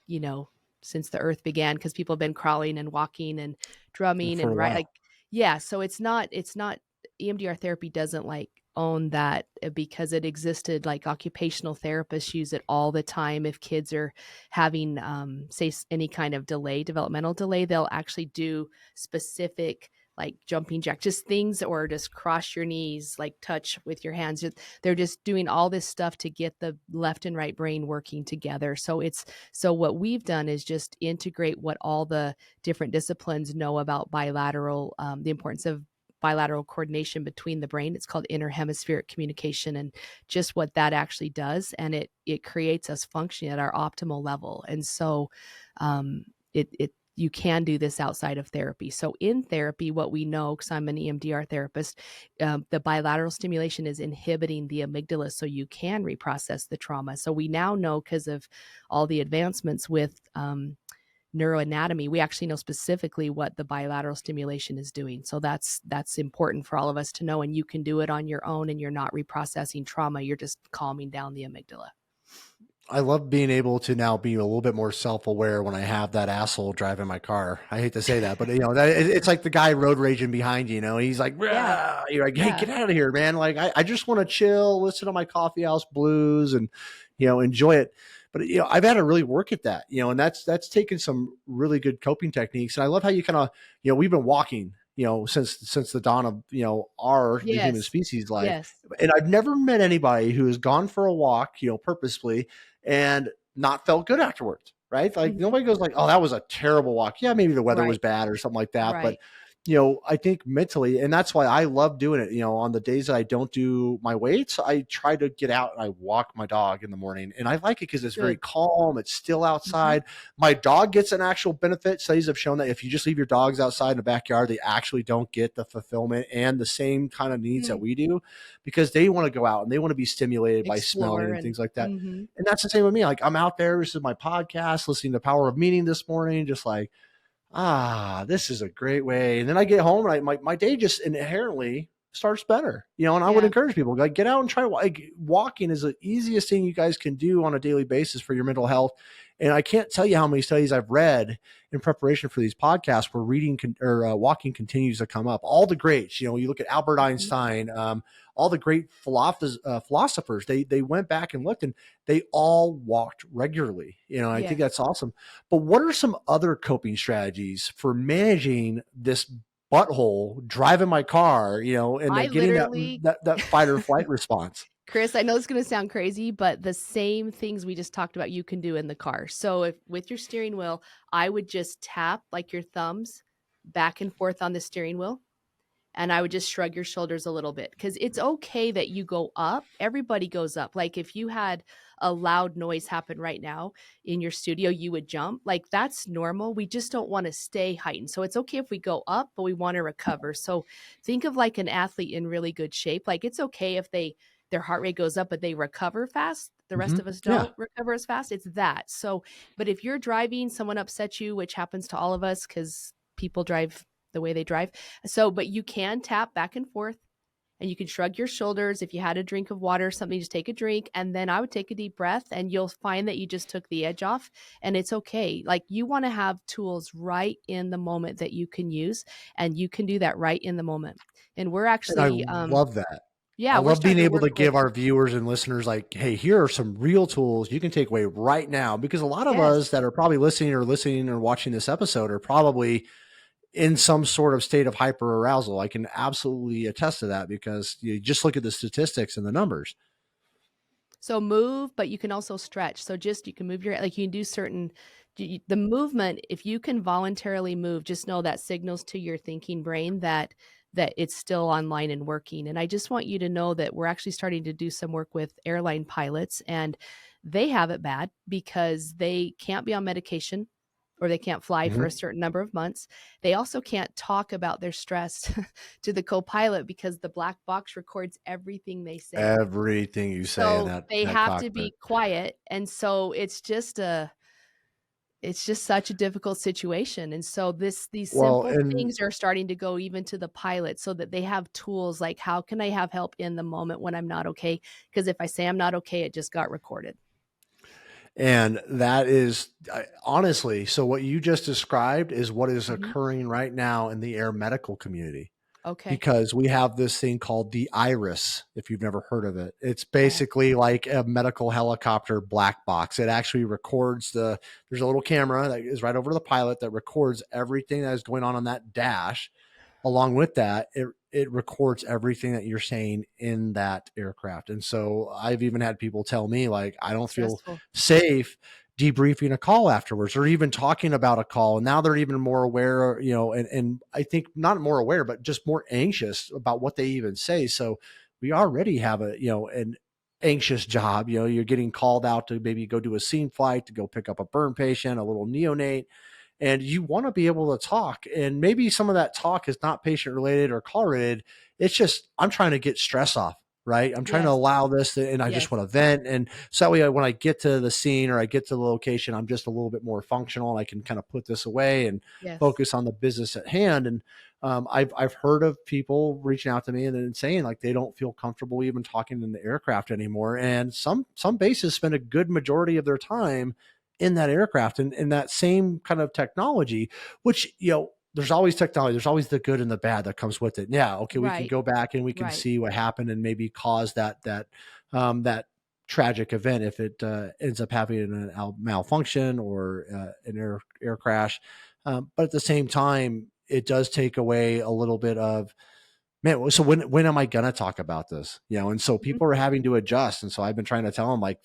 since the earth began, because people have been crawling and walking and drumming For a and while. yeah. So it's not EMDR therapy doesn't like own that, because it existed. Like, occupational therapists use it all the time. If kids are having, say, any kind of developmental delay, they'll actually do specific, like jumping jack, just things, or just cross your knees, like touch with your hands. They're just doing all this stuff to get the left and right brain working together. So what we've done is just integrate what all the different disciplines know about bilateral, the importance of bilateral coordination between the brain. It's called interhemispheric communication, and just what that actually does. And it creates us functioning at our optimal level. And so it you can do this outside of therapy. So in therapy, what we know, because I'm an EMDR therapist, the bilateral stimulation is inhibiting the amygdala, so you can reprocess the trauma. So we now know, because of all the advancements with neuroanatomy, we actually know specifically what the bilateral stimulation is doing. So that's important for all of us to know. And you can do it on your own, and you're not reprocessing trauma. You're just calming down the amygdala. I love being able to now be a little bit more self-aware when I have that asshole driving my car. I hate to say that, but it's like the guy road raging behind you. He's like, Yeah. "Rah!" You're like, hey, Yeah. get out of here, man. Like, I just want to chill, listen to my coffee house blues, and enjoy it. But I've had to really work at that. And that's taken some really good coping techniques. And I love how you kind of we've been walking since the dawn of the human Yes. species life, Yes. and I've never met anybody who has gone for a walk purposefully and not felt good afterwards, right? Like, Mhm. nobody goes like, oh, that was a terrible walk. Yeah, maybe the weather was Right. bad or something like that. But, Right. I think mentally, and that's why I love doing it. On the days that I don't do my weights, I try to get out and I walk my dog in the morning. And I like it because it's very Good. calm. It's still Mhm. outside. My dog gets an actual benefit. Studies have shown that if you just leave your dogs outside in the backyard, they actually don't get the fulfillment and the same kind of needs that Mm. we do, because they want to go out and they want to be stimulated by smelling Explore and and things like that. mhm. And that's the same with me. Like, I'm out there, this is my podcast, listening to Power of Meaning this morning, just like, this is a great way. And then I get home and my day just inherently starts better, and I would Yeah. encourage people, like, get out and try. Like, walking is the easiest thing you guys can do on a daily basis for your mental health. And I can't tell you how many studies I've read in preparation for these podcasts where walking continues to come up. All the greats, you look at Albert Einstein, all the great philosophers, they went back and looked, and they all walked regularly. I think Yes. that's awesome. But what are some other coping strategies for managing this butthole driving my car, and I then getting literally that fight or flight response? Chris, I know it's going to sound crazy, but the same things we just talked about you can do in the car. So if with your steering wheel, I would just tap like your thumbs back and forth on the steering wheel, and I would just shrug your shoulders a little bit, because it's okay that you go up. Everybody goes up. Like if you had a loud noise happen right now in your studio, you would jump. Like that's normal. We just don't want to stay heightened. So it's okay if we go up, but we want to recover. So think of like an athlete in really good shape. Like it's okay if their heart rate goes up, but they recover fast. The rest of us Yeah. don't recover as fast. It's that. So, but if you're driving, someone upsets you, which happens to all of us because people drive the way they drive. So, but you can tap back and forth, and you can shrug your shoulders. If you had a drink of water or something, just take a drink. And then I would take a deep breath, and you'll find that you just took the edge off, and it's okay. Like you want to have tools right in the moment that you can use, and you can do that right in the moment. And we're And I actually, love that. yeah, I we're love being starting to able to work with, give our viewers and listeners, like, hey, here are some real tools you can take away right now. Because a lot of yes. us that are probably listening or watching this episode are probably in some sort of state of hyper arousal. I can absolutely attest to that, because you just look at the statistics and the numbers. So move, but you can also stretch. So just, you can move your, like you can do certain, the movement, if you can voluntarily move, just know that signals to your thinking brain that it's still online and working. And I just want you to know that we're actually starting to do some work with airline pilots, and they have it bad because they can't be on medication, or they can't fly for a certain number of months. They also can't talk about their stress to the co-pilot because the black box records everything they say. Everything you say in So that they that have cockpit. to be quiet. And so it's just such a difficult situation. And so these Well, simple and things are starting to go even to the pilot, so that they have tools like, how can I have help in the moment when I'm not okay? Because if I say I'm not okay, it just got recorded. And that is honestly, so what you just described is what is Mhm. occurring right now in the air medical community, Okay. because we have this thing called the iris. If you've never heard of it, it's Oh, basically like a medical helicopter black box. It actually records there's a little camera that is right over the pilot that records everything that is going on that dash. Along with that, it records everything that you're saying in that aircraft. And so I've even had people tell me, like, I don't feel stressful. safe debriefing a call afterwards, or even talking about a call. And now they're even more aware, and I think not more aware, but just more anxious about what they even say. So we already have an anxious job. You're getting called out to maybe go do a scene flight, to go pick up a burn patient, a little neonate, and you want to be able to talk. And maybe some of that talk is not patient related or call related. It's just, I'm trying to get stress off, right? I'm trying to Yes. allow this and I just Yes. want to vent. And so that way, when I get to the scene or I get to the location, I'm just a little bit more functional, and I can kind of put this away and Yes. focus on the business at hand. And I've heard of people reaching out to me and then saying, like, they don't feel comfortable even talking in the aircraft anymore. And some bases spend a good majority of their time in that aircraft, and that same kind of technology, which, there's always technology. There's always the good and the bad that comes with it. Yeah. Okay. We can Right. go back and we can Right. see what happened and maybe cause that tragic event if it ends up having a malfunction or an air crash. But at the same time, it does take away a little bit of, man, so when am I going to talk about this? And so Mhm. people are having to adjust. And so I've been trying to tell them, like,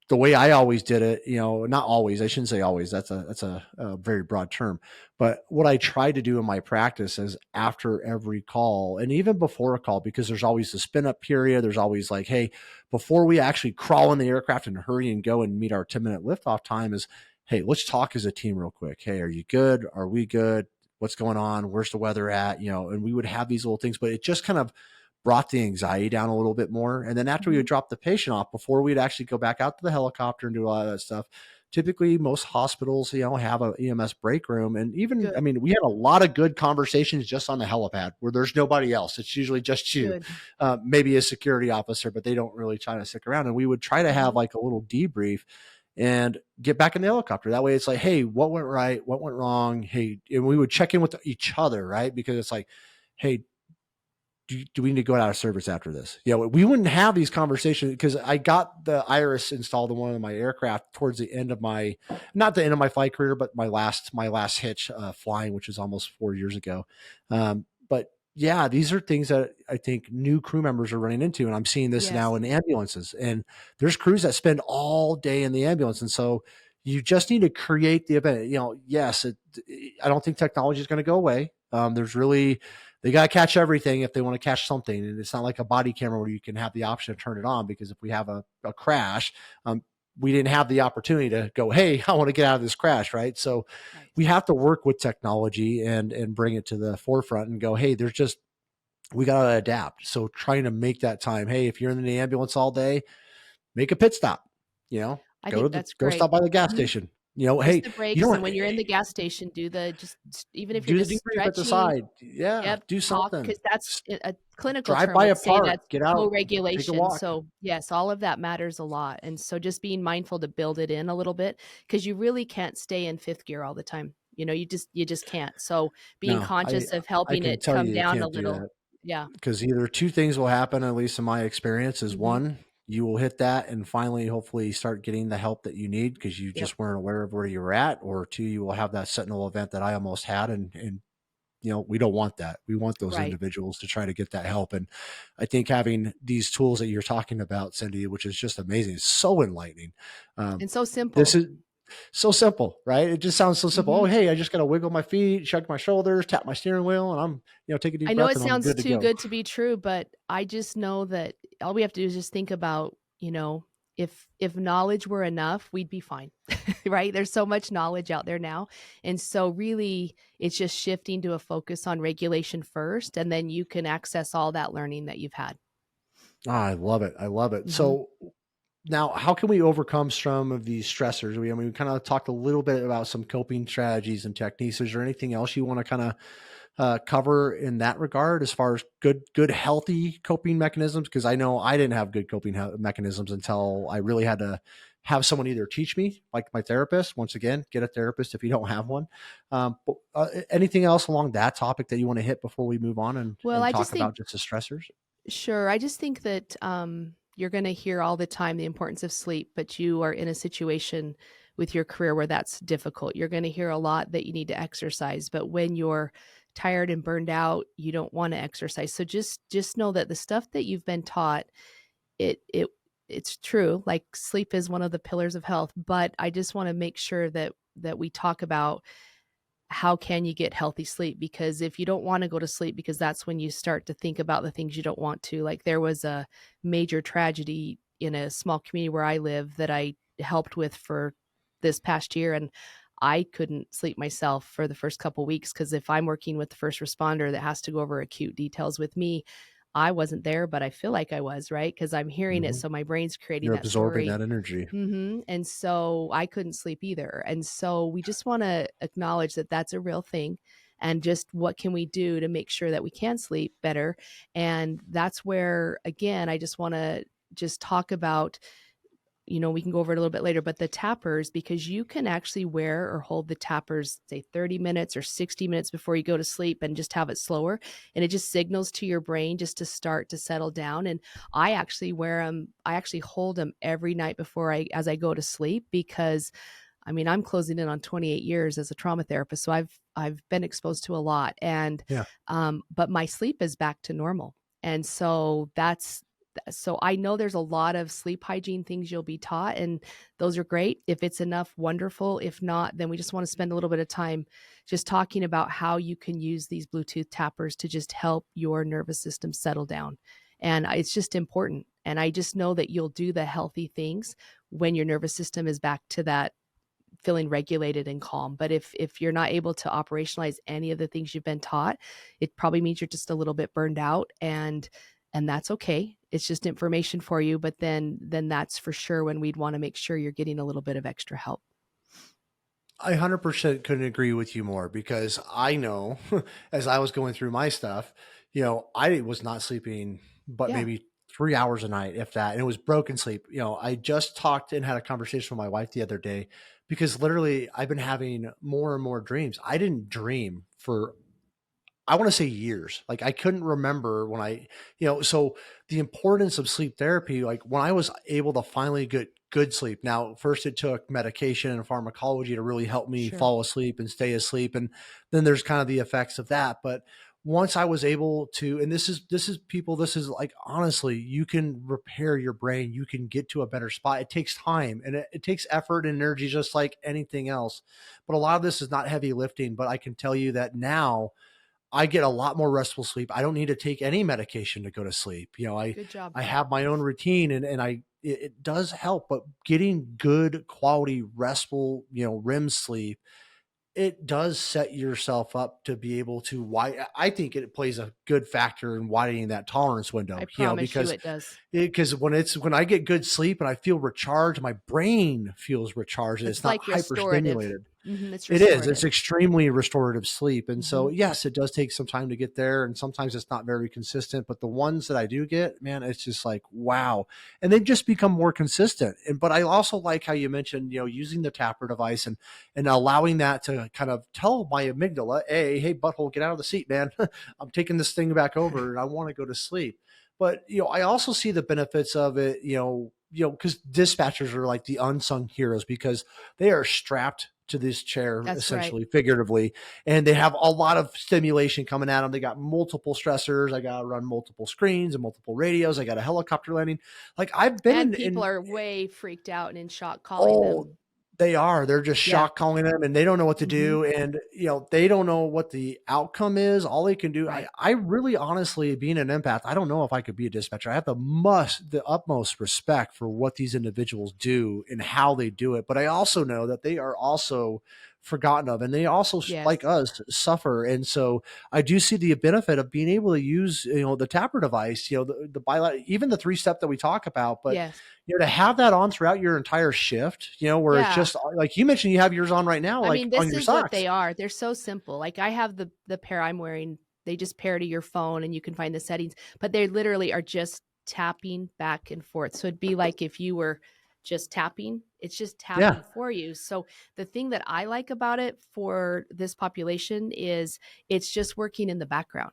the way I always did it, not always, I shouldn't say always. That's a very broad term, but what I try to do in my practice is after every call, and even before a call, because there's always the spin up period. There's always like, hey, before we actually crawl in the aircraft and hurry and go and meet our 10-minute liftoff time, is, hey, let's talk as a team real quick. Hey, are you good? Are we good? What's going on? Where's the weather at? And we would have these little things, but it just kind of brought the anxiety down a little bit more. And then after we would Mhm. drop the patient off, before we'd actually go back out to the helicopter and do all that stuff, typically most hospitals, have a EMS break room. And even, Good. I mean, we had a lot of good conversations just on the helipad where there's nobody else. It's usually just you, Good. maybe a security officer, but they don't really try to stick around. And we would try to have like a little debrief and get back in the helicopter. That way it's like, hey, what went right? What went wrong? Hey, and we would check in with each other, right? Because it's like, hey, do we need to go out of service after this? We wouldn't have these conversations because I got the Iris installed in one of my aircraft towards the end of not the end of my flight career, but my last hitch flying, which is almost 4 years ago. But yeah, these are things that I think new crew members are running into. And I'm seeing this now in ambulances, and there's crews that spend all day in the ambulance. And so you just need to create the event. Yes, I don't think technology is going to go away. They got to catch everything if they want to catch something. And it's not like a body camera where you can have the option to turn it on, because if we have a crash, we didn't have the opportunity to go, hey, I want to get out of this crash. Right. So we have to work with technology and bring it to the forefront and go, hey, we got to adapt. So trying to make that time, hey, if you're in the ambulance all day, make a pit stop, I think that's go great. stop by the gas station. Hey, the breaks, and when you're in the gas station, do even if you're just stretching at the side, do something, because that's a clinical drive term. by a Let's say park, that's get out, co-regulation. take a walk. So yes, all of that matters a lot, and so just being mindful to build it in a little bit, because you really can't stay in fifth gear all the time. You just can't. So being conscious of helping it come down a little. Yeah, because either two things will happen, at least in my experience, is one, you will hit that and finally, hopefully, start getting the help that you need because you just weren't aware of where you were at, or two, you will have that sentinel event that I almost had, and we don't want that. We want those individuals to try to get that help. And I think having these tools that you're talking about, Cindy, which is just amazing, it's so enlightening. And so simple. This is so simple, right? It just sounds so simple. Oh, hey, I just got to wiggle my feet, shrug my shoulders, tap my steering wheel, and I'm, take a deep breath. I know it sounds too good to be true, but I just know that all we have to do is just think about, if knowledge were enough, we'd be fine, right? There's so much knowledge out there now. And so really it's just shifting to a focus on regulation first, and then you can access all that learning that you've had. I love it. So now, how can we overcome some of these stressors? We kind of talked a little bit about some coping strategies and techniques. Is there anything else you want to kind of cover in that regard as far as good, healthy coping mechanisms? Because I know I didn't have good coping mechanisms until I really had to have someone either teach me, like my therapist. Once again, get a therapist if you don't have one. But anything else along that topic that you want to hit before we move on and talk about just the stressors? Sure. I just think that you're going to hear all the time the importance of sleep, but you are in a situation with your career where that's difficult. You're going to hear a lot that you need to exercise, but when you're tired and burned out, you don't want to exercise. So just know that the stuff that you've been taught, it's true. Like sleep is one of the pillars of health, but I just want to make sure that we talk about how can you get healthy sleep? Because if you don't want to go to sleep, because that's when you start to think about the things you don't want to. Like there was a major tragedy in a small community where I live that I helped with for this past year, and I couldn't sleep myself for the first couple of weeks, because if I'm working with the first responder that has to go over acute details with me, I wasn't there, but I feel like I was, right? Because I'm hearing it. So my brain's creating that absorbing story. that energy. And so I couldn't sleep either. And so we just want to acknowledge that that's a real thing. And just what can we do to make sure that we can sleep better? And that's where, again, I just want to just talk about, we can go over it a little bit later, but the tappers, because you can actually wear or hold the tappers, say 30 minutes or 60 minutes before you go to sleep, and just have it slower. And it just signals to your brain just to start to settle down. And I actually wear them. I actually hold them every night as I go to sleep, because I'm closing in on 28 years as a trauma therapist. So I've been exposed to a lot, and, but my sleep is back to normal. And so so I know there's a lot of sleep hygiene things you'll be taught, and those are great. If it's enough, wonderful. If not, then we just want to spend a little bit of time just talking about how you can use these Bluetooth tappers to just help your nervous system settle down. And it's just important. And I just know that you'll do the healthy things when your nervous system is back to that feeling regulated and calm. But if you're not able to operationalize any of the things you've been taught, it probably means you're just a little bit burned out, and that's okay. It's just information for you. But then that's for sure when we'd want to make sure you're getting a little bit of extra help. I 100% couldn't agree with you more because I know as I was going through my stuff, I was not sleeping but Yeah, maybe 3 hours a night, if that. And it was broken sleep. I just talked and had a conversation with my wife the other day because literally I've been having more and more dreams. I didn't dream for, I want to say years. Like I couldn't remember when so the importance of sleep therapy, like when I was able to finally get good sleep. Now, first it took medication and pharmacology to really help me sure. fall asleep and stay asleep. And then there's kind of the effects of that. But once I was able to, and this is people, this is like, honestly, you can repair your brain. You can get to a better spot. It takes time and it takes effort and energy, just like anything else. But a lot of this is not heavy lifting, but I can tell you that now I get a lot more restful sleep. I don't need to take any medication to go to sleep. Good job. I have my own routine and it does help, but getting good quality restful, REM sleep, it does set yourself up to be able to I think it plays a good factor in widening that tolerance I window, promise you because it does. when I get good sleep and I feel recharged, my brain feels recharged and it's It's not like restorative. hyperstimulated. It's It is. It's restorative. extremely restorative sleep. And so, Hmm. yes, it does take some time to get there. And sometimes it's not very consistent, but the ones that I do get, man, it's just like, wow. And they've just become more consistent. But I also like how you mentioned, using the tapper device and allowing that to kind of tell my amygdala, hey, butthole, get out of the seat, man. I'm taking this thing back over and I want to go to sleep. But, I also see the benefits of it, because dispatchers are like the unsung heroes because they are strapped to this chair, That's right. essentially, figuratively, and they have a lot of stimulation coming at them. They got multiple stressors. I got to run multiple screens and multiple radios. I got a helicopter landing. Like I've been And in, people are way freaked out and in shock calling oh, them. they are. They're just Yeah. shock calling them and they don't know what to Hmm. do. And, they don't know what the outcome is. All they can do. Right. I really honestly, being an empath, I don't know if I could be a dispatcher. I have the utmost respect for what these individuals do and how they do it. But I also know that they are also forgotten of and they also, Yes. like us, suffer. And so I do see the benefit of being able to use, the tapper device, the bilateral, even the 3-step that we talk about, but Yes. to have that on throughout your entire shift, where it's Yeah. just like you mentioned, you have yours on right now, I like mean, on this your is what socks. they are. They're so simple. Like I have the pair I'm wearing. They just pair to your phone and you can find the settings, but they literally are just tapping back and forth. So it'd be like if you were just tapping, it's just Yeah. tapping for you. So the thing that I like about it for this population is it's just working in the background.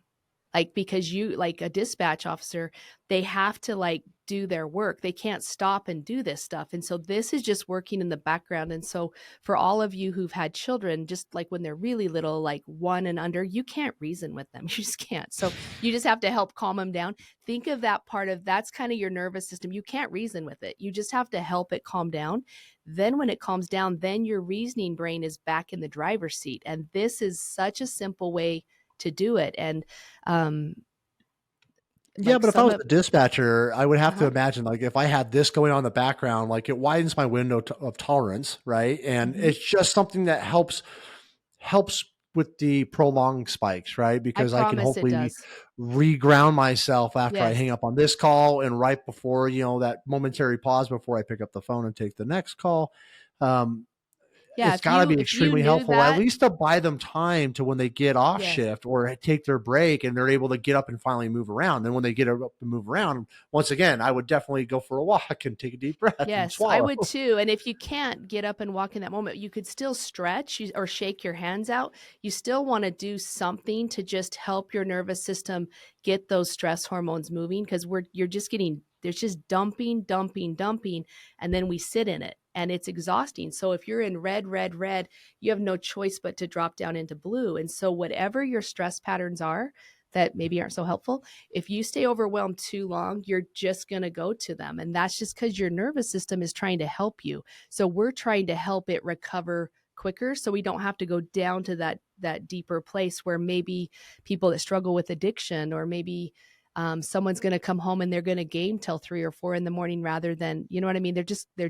Like because you like a dispatch officer, they have to like do their work. They can't stop and do this stuff. And so this is just working in the background. And so for all of you who've had children, just like when they're really little, like 1 and under, you can't reason with them. You just can't. So you just have to help calm them down. Think of that part of that's kind of your nervous system. You can't reason with it. You just have to help it calm down. Then when it calms down, then your reasoning brain is back in the driver's seat. And this is such a simple way to do it. And um Yeah, like but if I some was of a dispatcher, I would have to uh-huh. imagine like if I had this going on in the background, like it widens my window of tolerance, right? And Mhm. it's just something that helps with the prolonged spikes, right? I Because I can promise it hopefully does. reground myself after I Yes. hang up on this call and right before, that momentary pause before I pick up the phone and take the next call. Um, Yeah, it's if gotta you be if you extremely knew helpful, at that, least to buy them time to when they get off yes. shift or take their break and they're able to get up and finally move around. Then when they get up and move around, once again, I would definitely go for a walk and take a deep breath and Yes, I swallow. would too. And if you can't get up and walk in that moment, you could still stretch or shake your hands out. You still want to do something to just help your nervous system get those stress hormones moving because you're just getting there's just dumping, dumping, dumping, and then we sit in it and it's exhausting. So if you're in red, red, red, you have no choice but to drop down into blue. And so whatever your stress patterns are that maybe aren't so helpful, if you stay overwhelmed too long, you're just going to go to them. And that's just because your nervous system is trying to help you. So we're trying to help it recover quicker so we don't have to go down to that deeper place where maybe people that struggle with addiction or maybe someone's going to come home and they're going to game till 3 or 4 in the morning rather than, you know what I mean?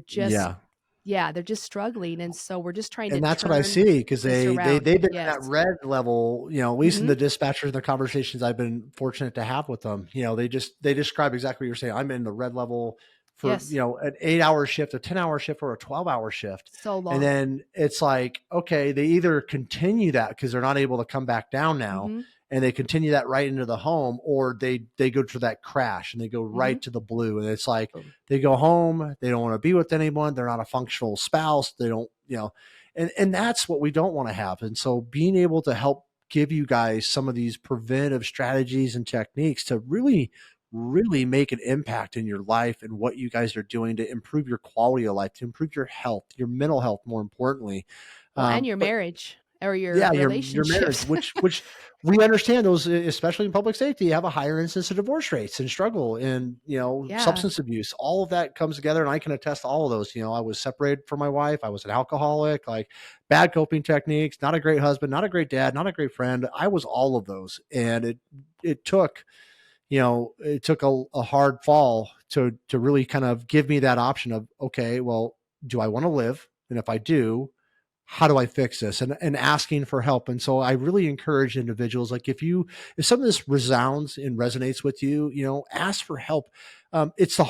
Yeah. Yeah, they're just struggling. And so we're just trying to And that's what I turn see because this they've around. been in Yes. that red level, at least in Hmm. the dispatcher and the conversations I've been fortunate to have with them. They describe exactly what you're saying. I'm in the red level for, Yes. you know, an 8-hour shift, a 10-hour shift, or a 12-hour shift. So And long. then it's like, okay, they either continue that because they're not able to come back down now, Mm-hmm. and they continue that right into the home, or they go to that crash and they go Mm-hmm. right to the blue. And it's like Boom. they go home, they don't want to be with anyone, they're not a functional spouse, they don't, you know, and that's what we don't want to have. And so being able to help give you guys some of these preventive strategies and techniques to really make an impact in your life and what you guys are doing to improve your quality of life, to improve your health, your mental health, more importantly. Well, and your But marriage or your yeah, your marriage, relationships. which we understand those, especially in public safety, you have a higher incidence of divorce rates and struggle and, you know, Yeah. substance abuse. All of that comes together, and I can attest to all of those. You know, I was separated from my wife. I was an alcoholic, like bad coping techniques, not a great husband, not a great dad, not a great friend. I was all of those, and it took, you know, it took a hard fall to really kind of give me that option of, okay, well, do I want to live? And if I do, how do I fix this? And asking for help. And so I really encourage individuals, like if some of this resounds and resonates with you, you know, ask for help. It's the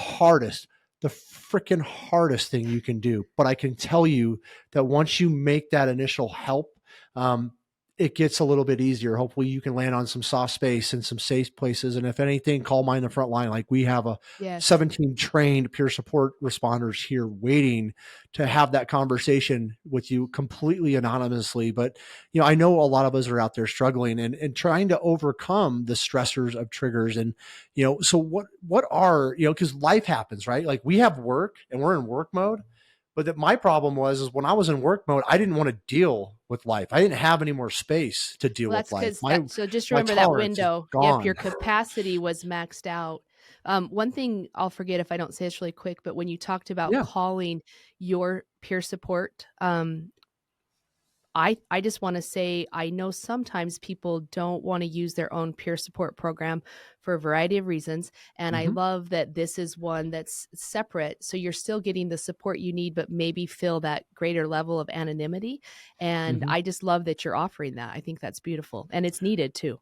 freaking hardest thing you can do. But I can tell you that once you make that initial help, um, it gets a little bit easier. Hopefully you can land on some soft space and some safe places. And if anything, call Mind the Frontline. Like we have a Yes. 17 trained peer support responders here waiting to have that conversation with you completely anonymously. But, you know, I know a lot of us are out there struggling and trying to overcome the stressors of triggers. And, you know, so what are, you know, because life happens, right? Like we have work and we're in work mode. But that my problem is when I was in work mode, I didn't want to deal with life. I didn't have any more space to deal Well, with that's life. because that. So just My remember that tolerance is window. Yep, your gone. capacity was maxed out. One thing I'll forget if I don't say this really quick, but when you talked about Yeah. calling your peer support, I just want to say I know sometimes people don't want to use their own peer support program for a variety of reasons. And I Mhm. love that this is one that's separate. So you're still getting the support you need, but maybe feel that greater level of anonymity. And Mhm. I just love that you're offering that. I think that's beautiful. And it's needed too.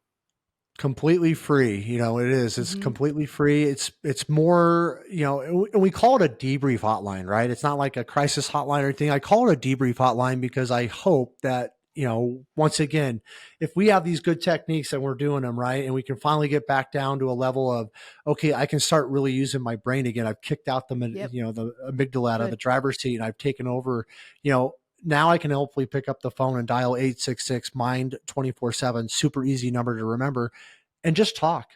Completely free. You know, it is. It's Mm-hmm. completely free. It's more, you know, and we call it a debrief hotline, right? It's not like a crisis hotline or anything. I call it a debrief hotline because I hope that, you know, once again, if we have these good techniques and we're doing them right, and we can finally get back down to a level of, okay, I can start really using my brain again. I've kicked out Yep. you know, the amygdala out of Good. the driver's seat, and I've taken over, you know, now I can hopefully pick up the phone and dial 866 mind 24/7, super easy number to remember, and just talk.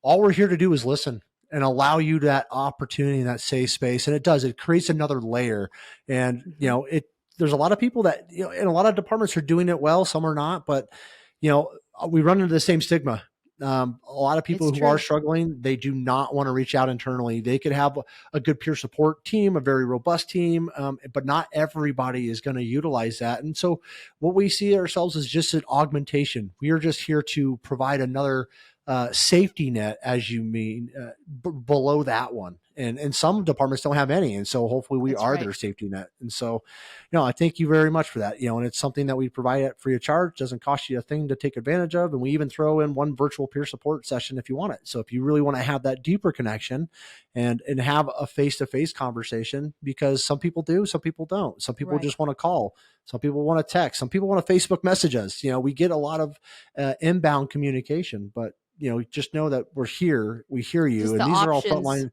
All we're here to do is listen and allow you that opportunity in that safe space. And it creates another layer. And, you Mm-hmm. know, there's a lot of people that, you know, and a lot of departments are doing it well, some are not, but, you know, we run into the same stigma. A lot of people It's who are true. struggling, they do not want to reach out internally. They could have a good peer support team, a very robust team, but not everybody is going to utilize that. And so what we see ourselves as just an augmentation. We are just here to provide another safety net, as you mean, below that one. And some departments don't have any. And so hopefully we That's are right. their safety net. And so, you know, I thank you very much for that. You know, and it's something that we provide at free of charge, doesn't cost you a thing to take advantage of. And we even throw in one virtual peer support session if you want it. So if you really want to have that deeper connection and have a face-to-face conversation, because some people do, some people don't. Some people Right. just want to call. Some people want to text. Some people want to Facebook message us. You know, we get a lot of inbound communication, but, you know, just know that we're here. We hear you. Just the And these are all options. frontline.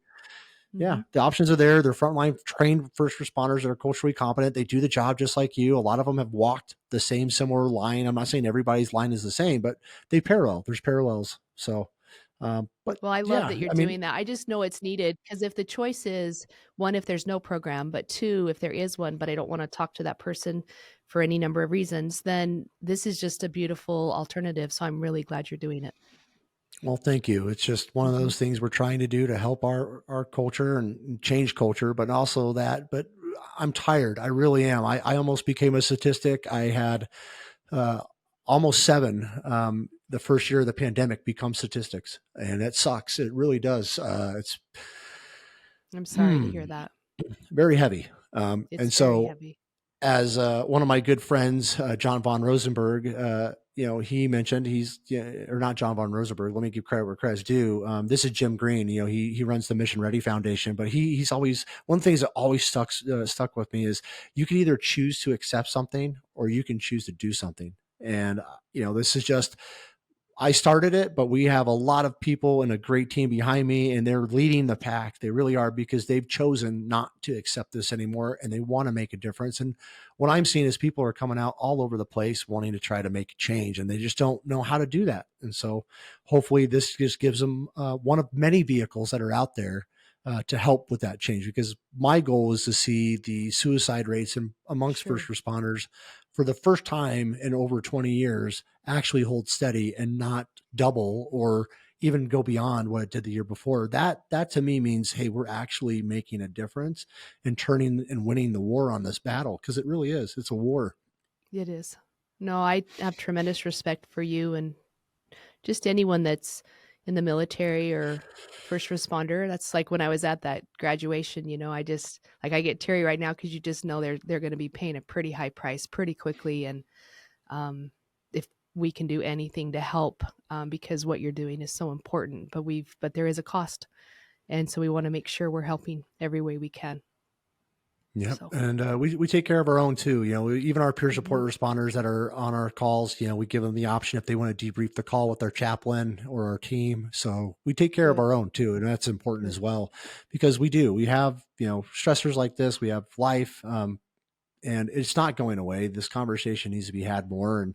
Mm-hmm. Yeah. The options are there. They're frontline trained first responders that are culturally competent. They do the job just like you. A lot of them have walked the same similar line. I'm not saying everybody's line is the same, but there's parallels. So, but Well, I love yeah, that you're I mean, doing that. I just know it's needed because if the choice is one, if there's no program, but two, if there is one, but I don't want to talk to that person for any number of reasons, then this is just a beautiful alternative. So I'm really glad you're doing it. well, thank you. It's just one of Mm-hmm. those things we're trying to do to help our culture and change culture, but also that, but I'm tired. I really am. I almost became a statistic. I had, uh, almost 7, the first year of the pandemic become statistics, and it sucks. It really does. It's I'm sorry to hear that. very heavy. It's And very so heavy. as one of my good friends, John von Rosenberg, he mentioned or not John von Rosenberg. Let me give credit where credit's due. This is Jim Green. He runs the Mission Ready Foundation, but he's always, one of the things that always stuck with me is you can either choose to accept something or you can choose to do something. And, this is just, I started it, but we have a lot of people and a great team behind me, and they're leading the pack. They really are, because they've chosen not to accept this anymore, and they want to make a difference. And what I'm seeing is people are coming out all over the place wanting to try to make a change, and they just don't know how to do that. And so hopefully this just gives them one of many vehicles that are out there to help with that change, because my goal is to see the suicide rates amongst Sure. first responders for the first time in over 20 years actually hold steady and not double or even go beyond what it did the year before. That to me means, hey, we're actually making a difference and turning and winning the war on this battle, because it really is. It's a war. It is. No, I have tremendous respect for you and just anyone that's in the military or first responder. That's like when I was at that graduation, I just I get teary right now, because you just know they're going to be paying a pretty high price pretty quickly. And if we can do anything to help, because what you're doing is so important, but there is a cost. And so we want to make sure we're helping every way we can. Yeah. So. And we take care of our own too. Even our peer support responders that are on our calls, we give them the option if they want to debrief the call with their chaplain or our team. So we take care of our own too. And that's important as well, because we have, stressors like this, we have life, and it's not going away. This conversation needs to be had more. And,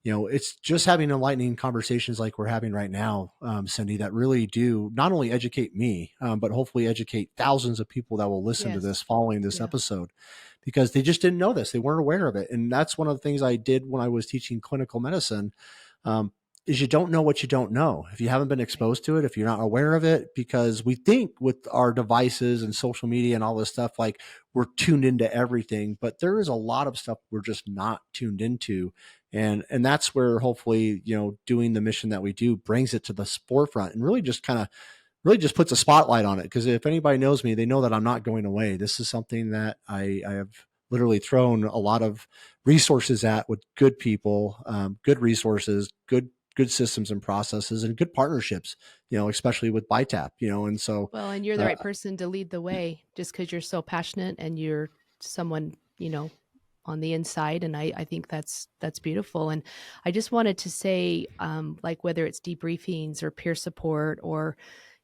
it's just having enlightening conversations like we're having right now, Cindy, that really do not only educate me, but hopefully educate thousands of people that will listen to this following this episode, because they just didn't know this. They weren't aware of it. And that's one of the things I did when I was teaching clinical medicine, is you don't know what you don't know if you haven't been exposed to it, if you're not aware of it, because we think with our devices and social media and all this stuff, like we're tuned into everything, but there is a lot of stuff we're just not tuned into. And that's where hopefully, doing the mission that we do brings it to the forefront and really just puts a spotlight on it. Because if anybody knows me, they know that I'm not going away. This is something that I have literally thrown a lot of resources at, with good people, good resources, good systems and processes, and good partnerships, especially with Bi-Tapp, and so. Well, and you're the right person to lead the way, just because you're so passionate and you're someone, on the inside. And I think that's beautiful. And I just wanted to say, like whether it's debriefings or peer support or,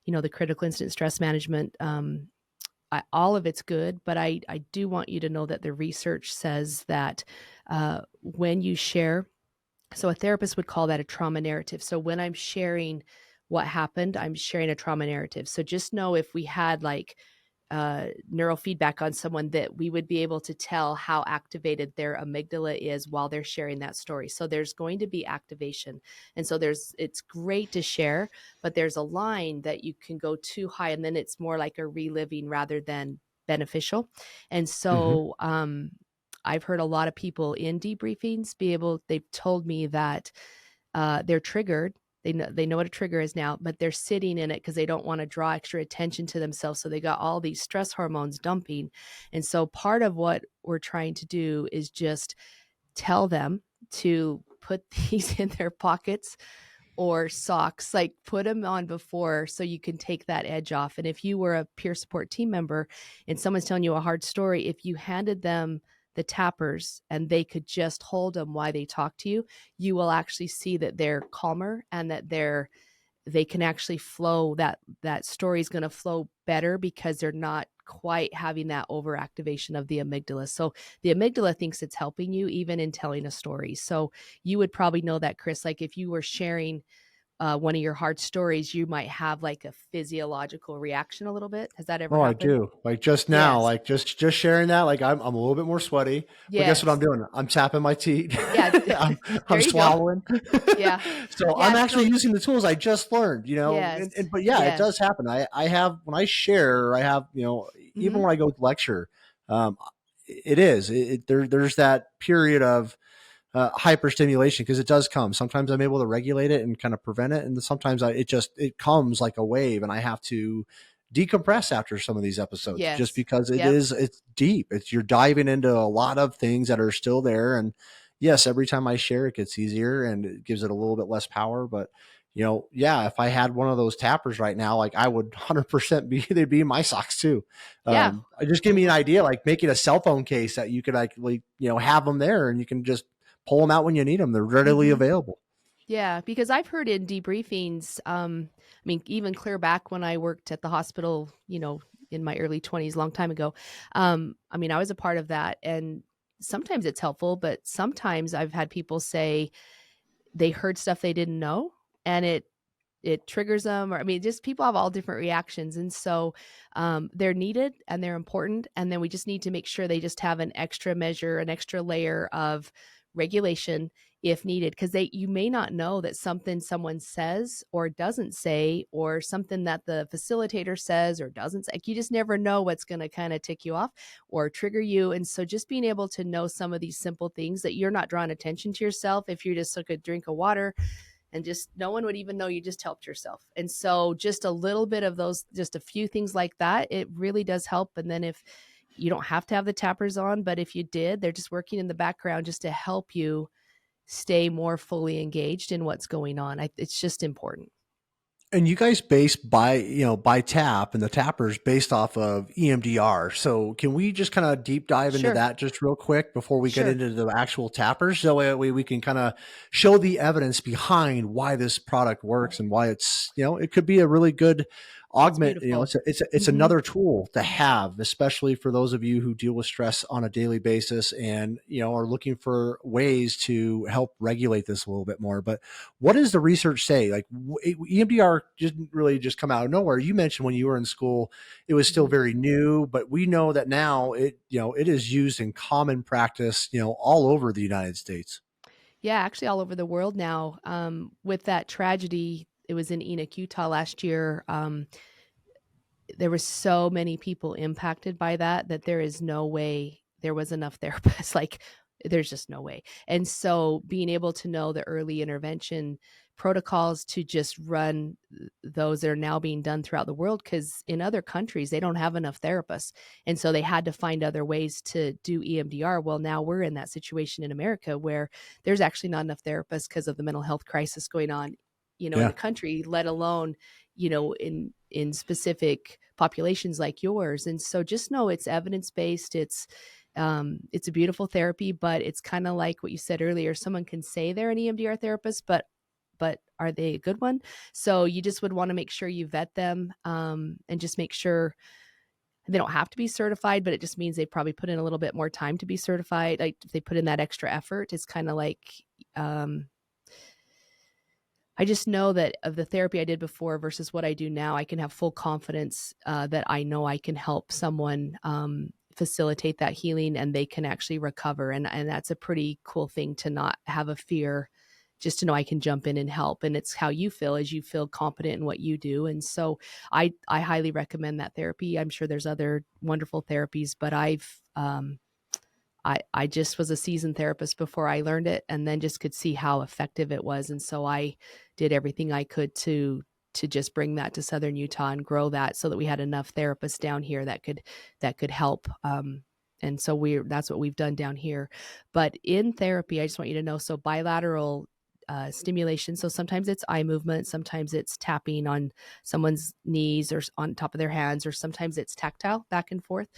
the critical incident stress management, all of it's good, but I do want you to know that the research says that when you share, so a therapist would call that a trauma narrative. So when I'm sharing what happened, I'm sharing a trauma narrative. So just know if we had like neurofeedback on someone, that we would be able to tell how activated their amygdala is while they're sharing that story. So there's going to be activation. And so it's great to share, but there's a line that you can go too high, and then it's more like a reliving rather than beneficial. And so, I've heard a lot of people in debriefings they've told me that they're triggered. They know what a trigger is now, but they're sitting in it because they don't want to draw extra attention to themselves. So they got all these stress hormones dumping. And so part of what we're trying to do is just tell them to put these in their pockets or socks, like put them on before, so you can take that edge off. And if you were a peer support team member and someone's telling you a hard story, if you handed them the tappers and they could just hold them while they talk to you, you will actually see that they're calmer and that they can actually flow, that story is going to flow better because they're not quite having that overactivation of the amygdala. So the amygdala thinks it's helping you even in telling a story. So you would probably know that, Chris, like if you were sharing one of your hard stories, you might have like a physiological reaction a little bit. Has that ever happened? I do. Like just now, like just sharing that, like I'm a little bit more sweaty. But guess what I'm doing? I'm tapping my teeth. Yeah. I'm swallowing. Yeah. So I'm actually using the tools I just learned, Yes. But it does happen. I have, when I share, I have, even when I go to lecture, there's that period of hyperstimulation, because it does come. Sometimes I'm able to regulate it and kind of prevent it. And sometimes it comes like a wave, and I have to decompress after some of these episodes, just because it's deep. You're diving into a lot of things that are still there. And, yes, every time I share, it gets easier and it gives it a little bit less power. But, yeah, if I had one of those tappers right now, like I would 100% they'd be in my socks too. Yeah. Just give me an idea, like making a cell phone case that you could actually, have them there and you can just pull them out when you need them. They're readily Mhm. available. Yeah, because I've heard in debriefings, I mean, even clear back when I worked at the hospital, in my early 20s, long time ago. I mean, I was a part of that, and sometimes it's helpful, but sometimes I've had people say they heard stuff they didn't know, and it triggers them, or I mean, just people have all different reactions, and so they're needed and they're important, and then we just need to make sure they just have an extra measure, an extra layer of regulation if needed, because you may not know that something someone says or doesn't say, or something that the facilitator says or doesn't say. Like, you just never know what's going to kind of tick you off or trigger you, and so just being able to know some of these simple things that you're not drawing attention to yourself if you just took a drink of water and just no one would even know you just helped yourself. And so just a little bit of those, just a few things like that, it really does help. And then if you don't have to have the tappers on, but if you did, they're just working in the background just to help you stay more fully engaged in what's going on. It's just important. And you guys base Bi-Tapp and the tappers based off of EMDR. So can we just kind of deep dive into Sure. that just real quick before we get Sure. into the actual tappers? So we can kind of show the evidence behind why this product works and why it's, it could be a really good augment. Beautiful. It's Mhm. another tool to have, especially for those of you who deal with stress on a daily basis and, are looking for ways to help regulate this a little bit more. But what does the research say? Like EMDR didn't really just come out of nowhere. You mentioned when you were in school, it was still Mhm. very new, but we know that now it is used in common practice, all over the United States. Yeah, actually all over the world now. With that tragedy, it was in Enoch, Utah last year. There were so many people impacted by that there is no way there was enough therapists. Like, there's just no way. And so being able to know the early intervention protocols to just run those that are now being done throughout the world, because in other countries they don't have enough therapists, and so they had to find other ways to do EMDR. Well, now we're in that situation in America where there's actually not enough therapists because of the mental health crisis going on, in Yeah. the country, let alone, in specific populations like yours. And so just know it's evidence-based. It's a beautiful therapy, but it's kind of like what you said earlier. Someone can say they're an EMDR therapist, but are they a good one? So you just would want to make sure you vet them, and just make sure they don't have to be certified, but it just means they probably put in a little bit more time to be certified. Like, if they put in that extra effort, it's kind of like, I just know that of the therapy I did before versus what I do now, I can have full confidence that I know I can help someone facilitate that healing and they can actually recover. And that's a pretty cool thing, to not have a fear, just to know I can jump in and help. And it's how you feel as you feel competent in what you do. And so I highly recommend that therapy. I'm sure there's other wonderful therapies, but I just was a seasoned therapist before I learned it, and then just could see how effective it was. And so I did everything I could to just bring that to Southern Utah and grow that so that we had enough therapists down here that could help. And so that's what we've done down here. But in therapy, I just want you to know, so bilateral stimulation. So sometimes it's eye movement, sometimes it's tapping on someone's knees or on top of their hands, or sometimes it's tactile back and forth.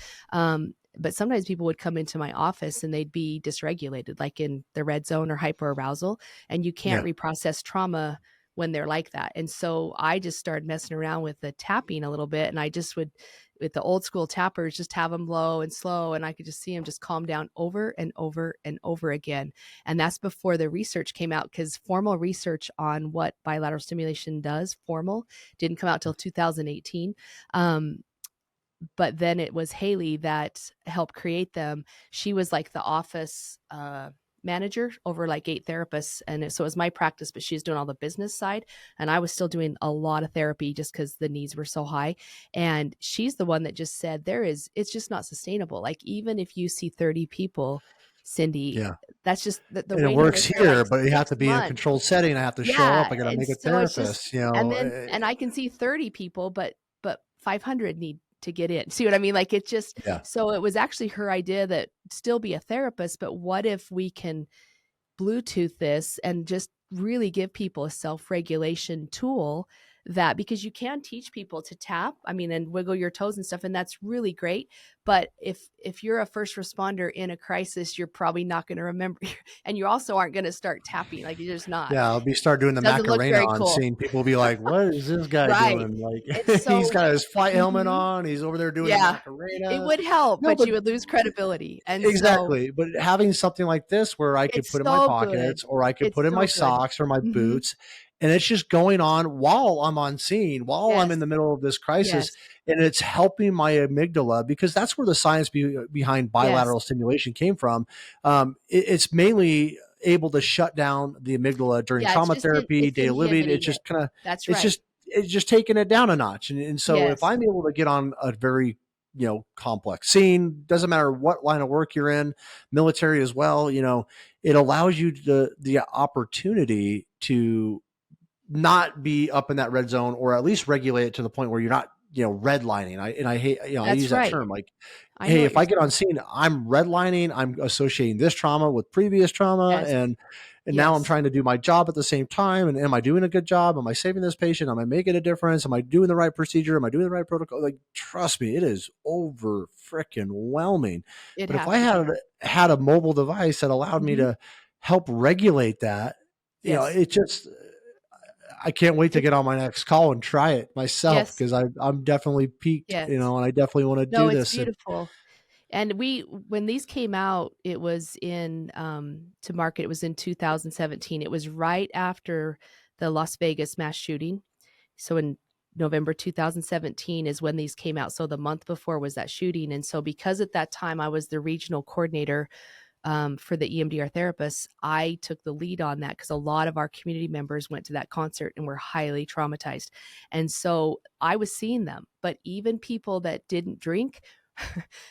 But sometimes people would come into my office and they'd be dysregulated, like in the red zone or hyperarousal, and you can't reprocess trauma when they're like that. And so I just started messing around with the tapping a little bit, and I just would, with the old school tappers, just have them low and slow, and I could just see them just calm down over and over and over again. And that's before the research came out, because formal research on what bilateral stimulation does, formal, didn't come out till 2018. But then it was Haley that helped create them. She was like the office manager over like 8 therapists. And so it was my practice, but she was doing all the business side. And I was still doing a lot of therapy just because the needs were so high. And she's the one that just said, it's just not sustainable. Like, even if you see 30 people, Cindy, Yeah. that's just the And it waiting works list for like here, but you have 6 to be in a months. controlled setting. I have to show up. Yeah. I got to And make a so it's just, therapist, and I can see 30 people, but 500 need to get in. See what I mean? Like, it just, yeah. so it was actually her idea that still be a therapist, but what if we can Bluetooth this and just really give people a self-regulation tool, that because you can teach people to tap, I mean, and wiggle your toes and stuff, and that's really great. But if you're a first responder in a crisis, you're probably not going to remember, and you also aren't going to start tapping. Like, you're just not. Yeah, I'll start doing the Doesn't look Macarena very on cool. scene. People will be like, "What is this guy Right. doing?" Like, It's so, he's got his flight helmet Mhm. on. He's over there doing the Yeah, it Macarena. would help, No, but but you would lose credibility. And so exactly. But having something like this where I could it's put in my so good. pockets or I could It's put in my so good. socks or my Mhm. boots, and it's just going on while I'm on scene, while I'm Yes. in the middle of this crisis, Yes. and it's helping my amygdala, because that's where the science behind Yes. bilateral stimulation came from. It's mainly able to shut down the amygdala during Yeah, it's trauma just therapy, it's daily living. It's inhibiting it. just kind of, That's it's right. just, it's just taking it down a notch. And so if Yes. I'm able to get on a very, complex scene, doesn't matter what line of work you're in, military as well, it allows you the opportunity to not be up in that red zone, or at least regulate it to the point where you're not, redlining. I hate, I That's use that right. term, like, I know hey, what if you're I get on saying. scene, I'm redlining, I'm associating this trauma with previous trauma. Yes. And now I'm Yes. trying to do my job at the same time. And am I doing a good job? Am I saving this patient? Am I making a difference? Am I doing the right procedure? Am I doing the right protocol? Like, trust me, it is over freaking whelming. It But if has I to be. had a mobile device that allowed me Mhm. to help regulate that, Yes. it just, I can't wait to It's get on my next call and try it myself, yes. because I'm definitely peaked, Yes. and I definitely want to No, do it's this. And beautiful. And when these came out, it was in, to market, it was in 2017. It was right after the Las Vegas mass shooting. So in November 2017 is when these came out. So the month before was that shooting. And so because at that time I was the regional coordinator for the EMDR therapists, I took the lead on that because a lot of our community members went to that concert and were highly traumatized. And so I was seeing them, but even people that didn't drink,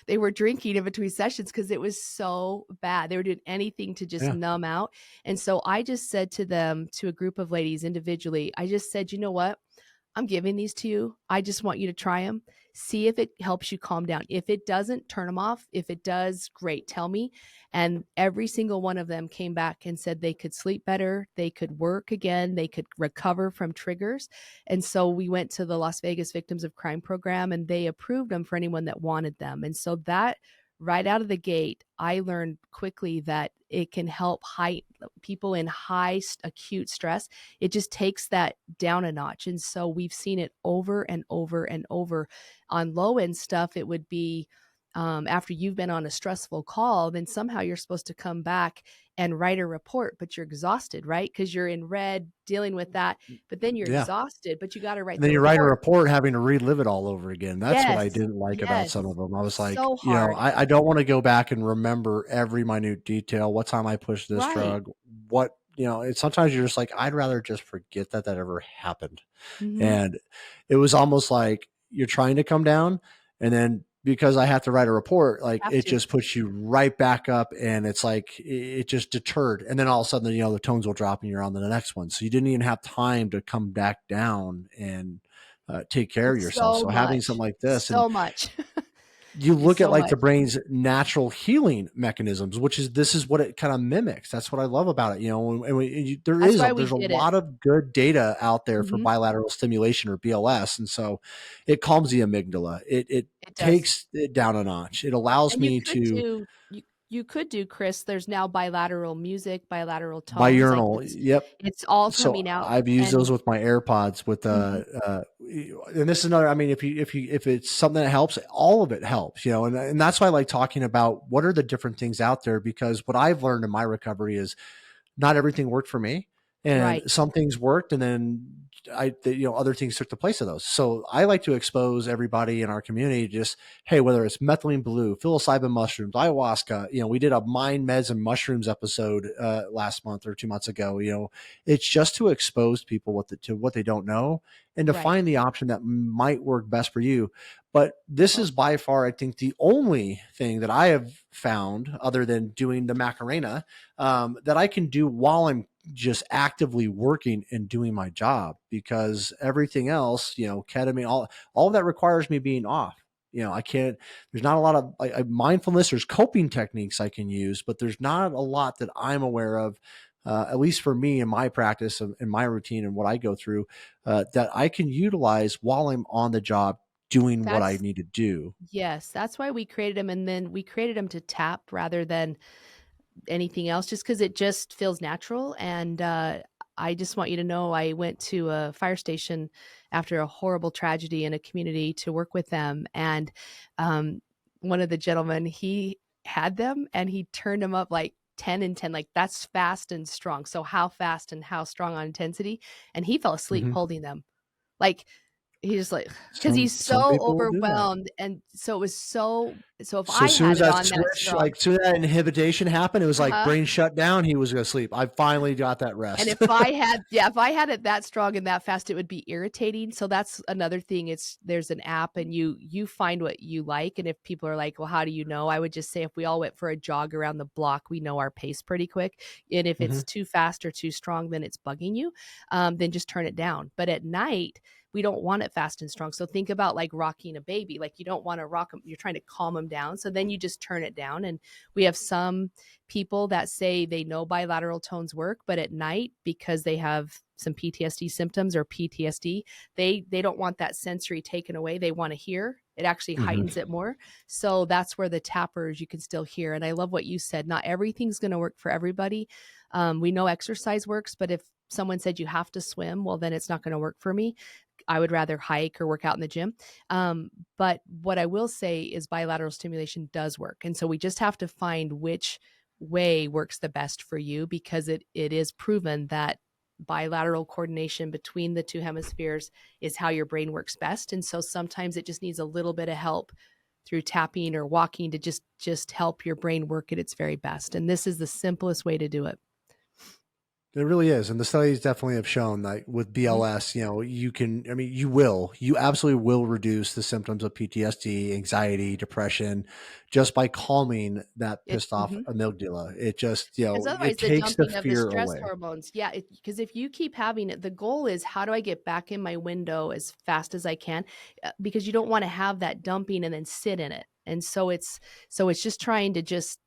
they were drinking in between sessions because it was so bad. They were doing anything to just yeah, numb out. And so I just said to them, to a group of ladies individually, I just said, you know what? I'm giving these to you. I just want you to try them. See if it helps you calm down. If it doesn't, turn them off. If it does, great, tell me. And every single one of them came back and said they could sleep better, they could work again, they could recover from triggers. And so we went to the Las Vegas Victims of Crime program and they approved them for anyone that wanted them. And so that right out of the gate, I learned quickly that it can help people in high acute stress. It just takes that down a notch. And so we've seen it over and over and over. On low end stuff, it would be after you've been on a stressful call, then somehow you're supposed to come back and write a report, but you're exhausted, right? Because you're in red dealing with that, but then you're yeah. exhausted, but you got to write And the then you write a report. report having to relive it all over again. That's what I Yes. didn't like about Yes. some of them. I was like, So hard. I don't want to go back and remember every minute detail. What time I pushed this Right. drug, what, it's sometimes you're just like, I'd rather just forget that ever happened. Mm-hmm. And it was almost like you're trying to come down, and then because I have to write a report, like, Have it to. just puts you right back up, and it's like it just deterred. And then all of a sudden, the tones will drop and you're on to the next one. So you didn't even have time to come back down and take care of It's yourself. so So having much. something like this, and So much. you It's look at so like the much. brain's natural healing mechanisms, which is, this is what it kind of mimics. That's what I love about it. That's why we There's a did it. lot of good data out there for Mm-hmm. bilateral stimulation, or BLS. And so it calms the amygdala. It It does. takes it down a notch. It allows And you me could to do you could do, Chris, there's now bilateral music, bilateral tones, like biurinal. Yep. it's all So coming out. I've used And those with my AirPods with mhm, and this is another, I mean, if it's something that helps, all of it helps, and that's why I like talking about what are the different things out there, because what I've learned in my recovery is not everything worked for me, and right. some things worked, and then other things took the place of those. So I like to expose everybody in our community, just, hey, whether it's methylene blue, psilocybin mushrooms, ayahuasca, we did a mind meds and mushrooms episode last month or 2 months ago. It's just to expose people to what they don't know, and to Right. find the option that might work best for you. But this Well, is by far, I think, the only thing that I have found, other than doing the Macarena, that I can do while I'm just actively working and doing my job, because everything else, ketamine, all of that requires me being off. I can't, there's not a lot of mindfulness. There's coping techniques I can use, but there's not a lot that I'm aware of, at least for me in my practice, in my routine and what I go through, that I can utilize while I'm on the job doing what I That's need to do. Yes, that's why we created them, and then we created them to tap rather than anything else, just because it just feels natural. And I just want you to know, I went to a fire station after a horrible tragedy in a community to work with them, and um, one of the gentlemen, he had them and he turned them up like 10 and 10, like that's fast and strong. So how fast and how strong on intensity? And he fell asleep Mhm. holding them. Like, he's just like, because Some he's some so people will do that. overwhelmed, and so it was so if So I as soon had as it that on that switch, strong. like soon as that inhibition happened, it was like Uh-huh. brain shut down. He was going to sleep. I finally got that And rest. if I had it that strong and that fast, it would be irritating. So that's another thing. There's an app, and you find what you like. And if people are like, well, how do you know? I would just say, if we all went for a jog around the block, we know our pace pretty quick. And if Mhm. it's too fast or too strong, then it's bugging you. Then just turn it down. But at night, we don't want it fast and strong. So think about like rocking a baby. Like, you don't want to rock them. You're trying to calm them down. So then you just turn it down. And we have some people that say they know bilateral tones work, but at night, because they have some PTSD symptoms or PTSD, they don't want that sensory taken away. They want to hear. It actually Mhm. heightens it more. So that's where the tappers, you can still hear. And I love what you said. Not everything's going to work for everybody. We know exercise works, but if someone said you have to swim, well, then it's not going to work for me. I would rather hike or work out in the gym. But what I will say is bilateral stimulation does work. And so we just have to find which way works the best for you, because it is proven that bilateral coordination between the two hemispheres is how your brain works best. And so sometimes it just needs a little bit of help through tapping or walking to just help your brain work at its very best. And this is the simplest way to do it. It really is. And the studies definitely have shown that with Mhm. BLS, you absolutely will reduce the symptoms of PTSD, anxiety, depression, just by calming that It pissed off mhm. amygdala. It just, Because it otherwise the takes the dumping of the fear stress away. hormones, yeah, because if you keep having it, the goal is, how do I get back in my window as fast as I can? Because you don't want to have that dumping and then sit in it. And so it's just trying to just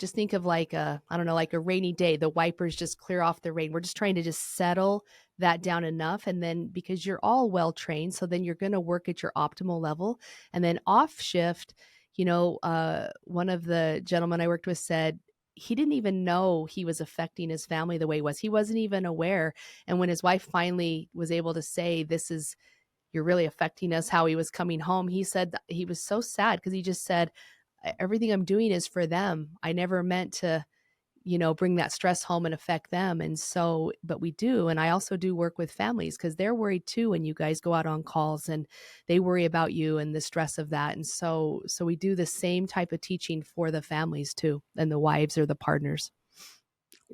think of like I don't know, like a rainy day, the wipers just clear off the rain. We're just trying to just settle that down enough. And then, because you're all well trained, so then you're going to work at your optimal level. And then off shift, one of the gentlemen I worked with said he didn't even know he was affecting his family the way he was. He wasn't even aware. And when his wife finally was able to say, you're really affecting us, how he was coming home, he said that he was so sad, because he just said, everything I'm doing is for them. I never meant to, bring that stress home and affect them. And so, but we do. And I also do work with families, because they're worried too when you guys go out on calls, and they worry about you and the stress of that. And so we do the same type of teaching for the families too, and the wives or the partners.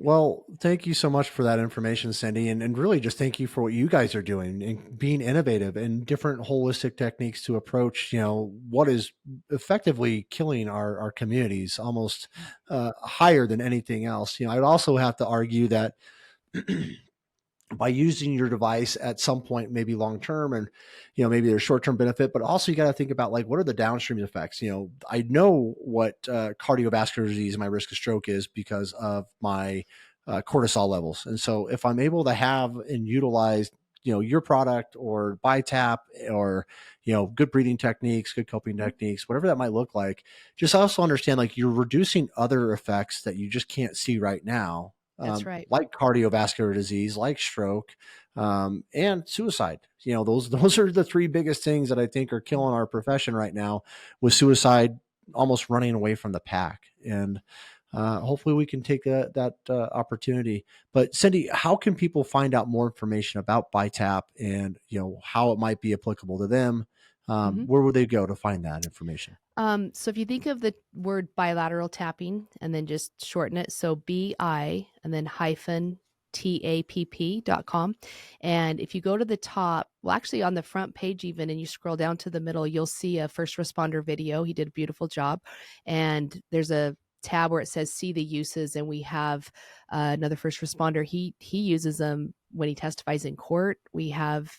Well, thank you so much for that information, Cindy. And really just thank you for what you guys are doing and being innovative and different holistic techniques to approach, what is effectively killing our communities almost higher than anything else. I'd also have to argue that by using your device at some point, maybe long term, and maybe there's short term benefit, but also you got to think about like what are the downstream effects. I know what cardiovascular disease, my risk of stroke is because of my cortisol levels, and so if I'm able to have and utilize your product or Bi-Tapp or good breathing techniques, good coping Mhm. techniques, whatever that might look like, just also understand like you're reducing other effects that you just can't see right now, That's right. like cardiovascular disease, like stroke, and suicide. Those are the three biggest things that I think are Mm. killing our profession right now, with suicide almost running away from the pack. And hopefully we can take that opportunity. But Cindy, how can people find out more information about Bi-Tapp and how it might be applicable to them? Mhm. Where would they go to find that information? So if you think of the word bilateral tapping and then just shorten it, so BI and then hyphen TAPP.com. And if you go to the top, well, actually on the front page even, and you scroll down to the middle, you'll see a first responder video. He did a beautiful job. And there's a tab where it says see the uses, and we have another first responder. He uses them when he testifies in court. We have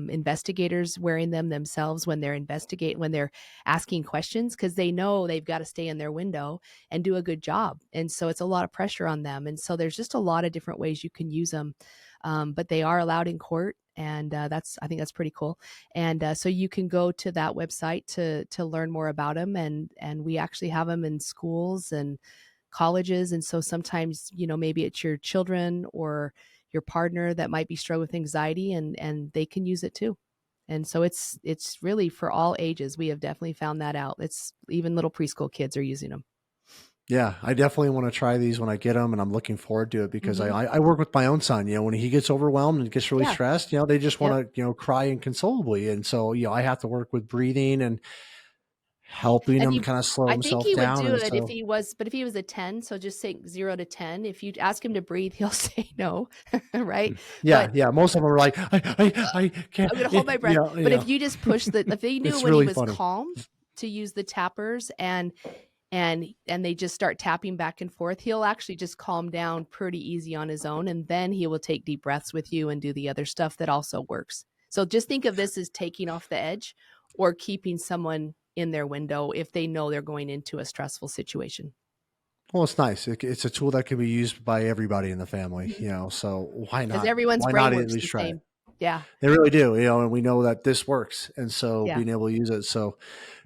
investigators wearing them themselves when they're when they're asking questions, because they know they've got to stay in their window and do a good job. And so it's a lot of pressure on them. And so there's just a lot of different ways you can use them. But they are allowed in court. And I think that's pretty cool. And so you can go to that website to learn more about them. And we actually have them in schools and colleges. And so sometimes, maybe it's your children or your partner that might be struggling with anxiety, and they can use it too. And so it's really for all ages. We have definitely found that out. It's even little preschool kids are using them. Yeah, I definitely want to try these when I get them, and I'm looking forward to it because Mhm. I work with my own son. When he gets overwhelmed and gets really Yeah. stressed, they just Yep. want to, cry inconsolably. And so, I have to work with breathing and helping And him kind of slow I think himself he would down. do And it so, if he was a 10. So just say 0 to 10. If you ask him to breathe, he'll say no, right? yeah, But yeah, most of them are like, I can't, I'm gonna hold my breath. yeah, But yeah. if you just push if they knew It's when he really was funny. calm to use the tappers and they just start tapping back and forth, he'll actually just calm down pretty easy on his own. And then he will take deep breaths with you and do the other stuff that also works. So just think of this as taking off the edge or keeping someone in their window if they know they're going into a stressful situation. Well, it's nice. It's a tool that can be used by everybody in the family, so why Because not? everyone's Why brain not at works least the try it? same. Yeah. They really do, and we know that this works. And so Yeah. being able to use it. So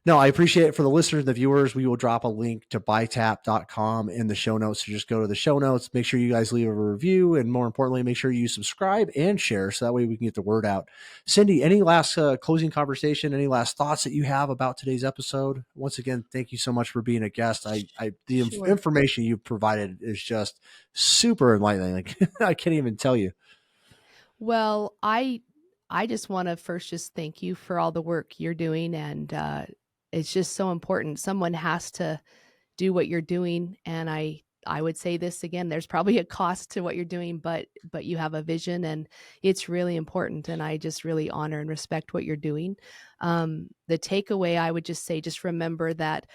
no, I appreciate it for the listeners and the viewers. We will drop a link to Bi-Tapp.com in the show notes. So just go to the show notes, make sure you guys leave a review, and more importantly, make sure you subscribe and share so that way we can get the word out. Cindy, any last closing conversation, any last thoughts that you have about today's episode? Once again, thank you so much for being a guest. The Sure. information you've provided is just super enlightening. Like, I can't even tell you. Well, I just want to first just thank you for all the work you're doing, and it's just so important. Someone has to do what you're doing, and I would say this again. There's probably a cost to what you're doing, but you have a vision, and it's really important. And I just really honor and respect what you're doing. The takeaway, I would just say, just remember that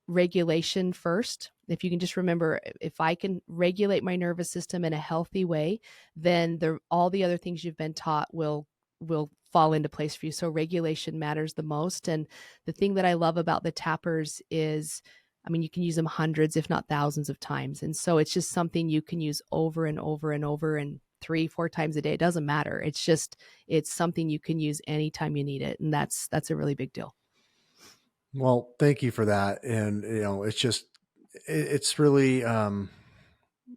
regulation first. If you can just remember, if I can regulate my nervous system in a healthy way, then all the other things you've been taught will fall into place for you. So regulation matters the most. And the thing that I love about the tappers is, you can use them hundreds, if not thousands of times. And so it's just something you can use over and over and over, and 3-4 times a day. It doesn't matter. It's something you can use anytime you need it. And that's a really big deal. Well, thank you for that. And, it's really, I'm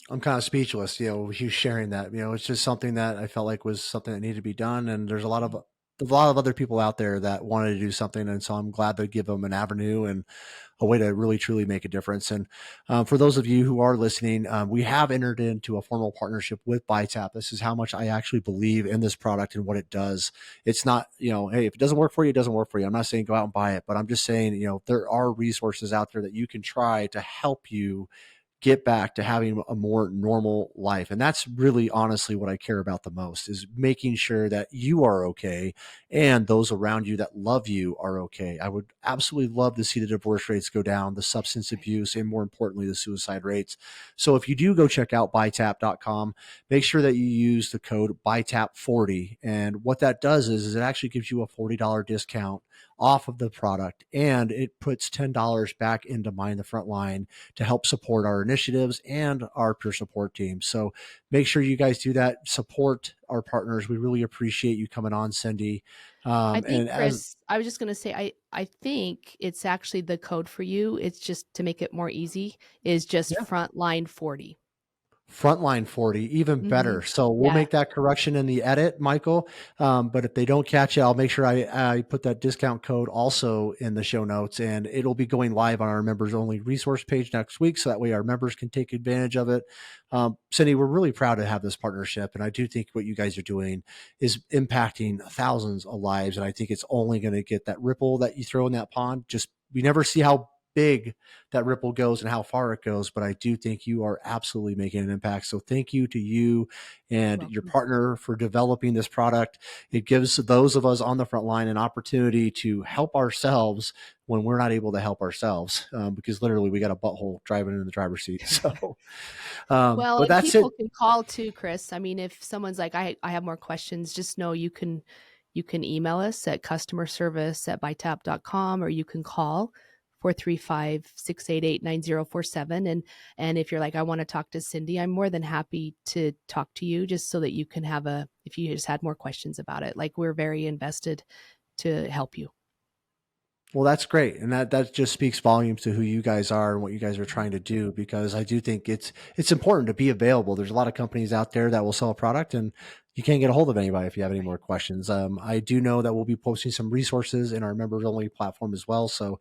kind of speechless, with you sharing that. It's just something that I felt like was something that needed to be done. And there's a lot of other people out there that wanted to do something. And so I'm glad to give them an avenue and a way to really, truly make a difference. And for those of you who are listening, we have entered into a formal partnership with Bi-Tapp. This is how much I actually believe in this product and what it does. It's not, hey, if it doesn't work for you, it doesn't work for you. I'm not saying go out and buy it, but I'm just saying, there are resources out there that you can try to help you get back to having a more normal life. And that's really honestly what I care about the most, is making sure that you are okay and those around you that love you are okay. I would absolutely love to see the divorce rates go down, the substance abuse, and more importantly, the suicide rates. So if you do go check out Bi-Tapp.com, make sure that you use the code Bi-Tapp40. And what that does is it actually gives you a $40 discount off of the product, and it puts $10 back into Mind the Frontline to help support our initiatives and our peer support team. So make sure you guys do that. Support our partners. We really appreciate you coming on, Cindy. I think, And Chris, I was just going to say, I think it's actually the code for you. It's just to make it more easy, is just Frontline 40. Frontline 40, even better. So we'll Yeah. make that correction in the edit, Michael. But if they don't catch it, I'll make sure I put that discount code also in the show notes, and it'll be going live on our members only resource page next week. So that way our members can take advantage of it. Cindy, we're really proud to have this partnership. And I do think what you guys are doing is impacting thousands of lives. And I think it's only going to get that ripple that you throw in that pond. We never see how big that ripple goes and how far it goes, but I do think you are absolutely making an impact. So thank you to you and your partner for developing this product. It gives those of us on the front line an opportunity to help ourselves when we're not able to help ourselves, because literally we got a butthole driving in the driver's seat. So, Well, but and that's it. people can call too, Chris. If someone's like, I have more questions, just know you can You can email us at customerservice@bitapp.com, or you can call 435-688-9047. And if you're like, I want to talk to Cindy, I'm more than happy to talk to you, just so that you can if you just had more questions about it. Like, we're very invested to help you. Well, that's great. And that just speaks volumes to who you guys are and what you guys are trying to do, because I do think it's important to be available. There's a lot of companies out there that will sell a product and you can't get a hold of anybody if you have any more questions. I do know that we'll be posting some resources in our members only platform as well. So,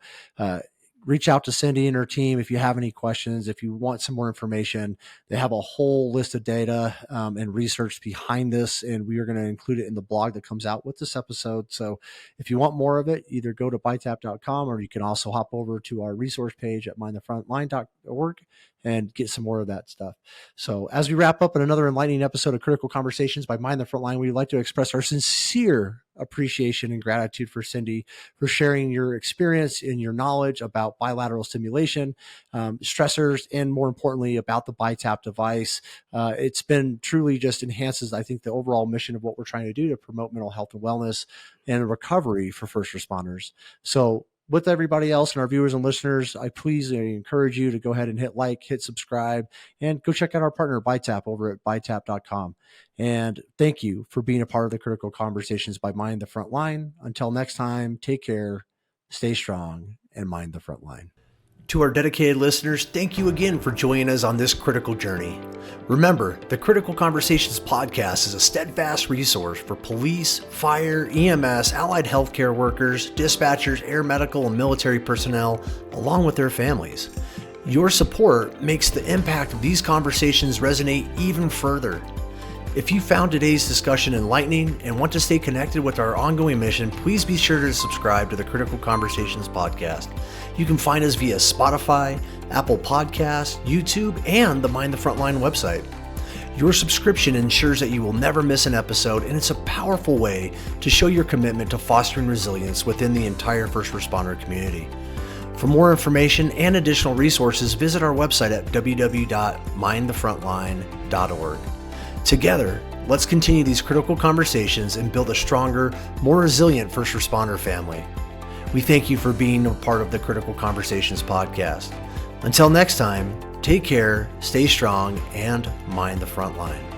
reach out to Cindy and her team if you have any questions. If you want some more information, they have a whole list of data and research behind this, and we are going to include it in the blog that comes out with this episode. So if you want more of it, either go to Bi-Tapp.com, or you can also hop over to our resource page at mindthefrontline.org and get some more of that stuff. So as we wrap up in another enlightening episode of Critical Conversations by Mind the Frontline, we'd like to express our sincere appreciation and gratitude for Cindy for sharing your experience and your knowledge about bilateral stimulation, stressors, and more importantly, about the Bi-Tapp device. It's been truly just enhances, I think, the overall mission of what we're trying to do to promote mental health and wellness and recovery for first responders. So with everybody else and our viewers and listeners, I encourage you to go ahead and hit like, hit subscribe, and go check out our partner Bi-Tapp over at Bi-Tapp.com. And thank you for being a part of the Critical Conversations by Mind the Frontline. Until next time, take care, stay strong, and mind the frontline. To our dedicated listeners, thank you again for joining us on this critical journey. Remember, the Critical Conversations podcast is a steadfast resource for police, fire, EMS, allied healthcare workers, dispatchers, air medical, and military personnel, along with their families. Your support makes the impact of these conversations resonate even further. If you found today's discussion enlightening and want to stay connected with our ongoing mission, please be sure to subscribe to the Critical Conversations podcast. You can find us via Spotify, Apple Podcasts, YouTube, and the Mind the Frontline website. Your subscription ensures that you will never miss an episode, and it's a powerful way to show your commitment to fostering resilience within the entire first responder community. For more information and additional resources, visit our website at www.mindthefrontline.org. Together, let's continue these critical conversations and build a stronger, more resilient first responder family. We thank you for being a part of the Critical Conversations podcast. Until next time, take care, stay strong, and mind the front line.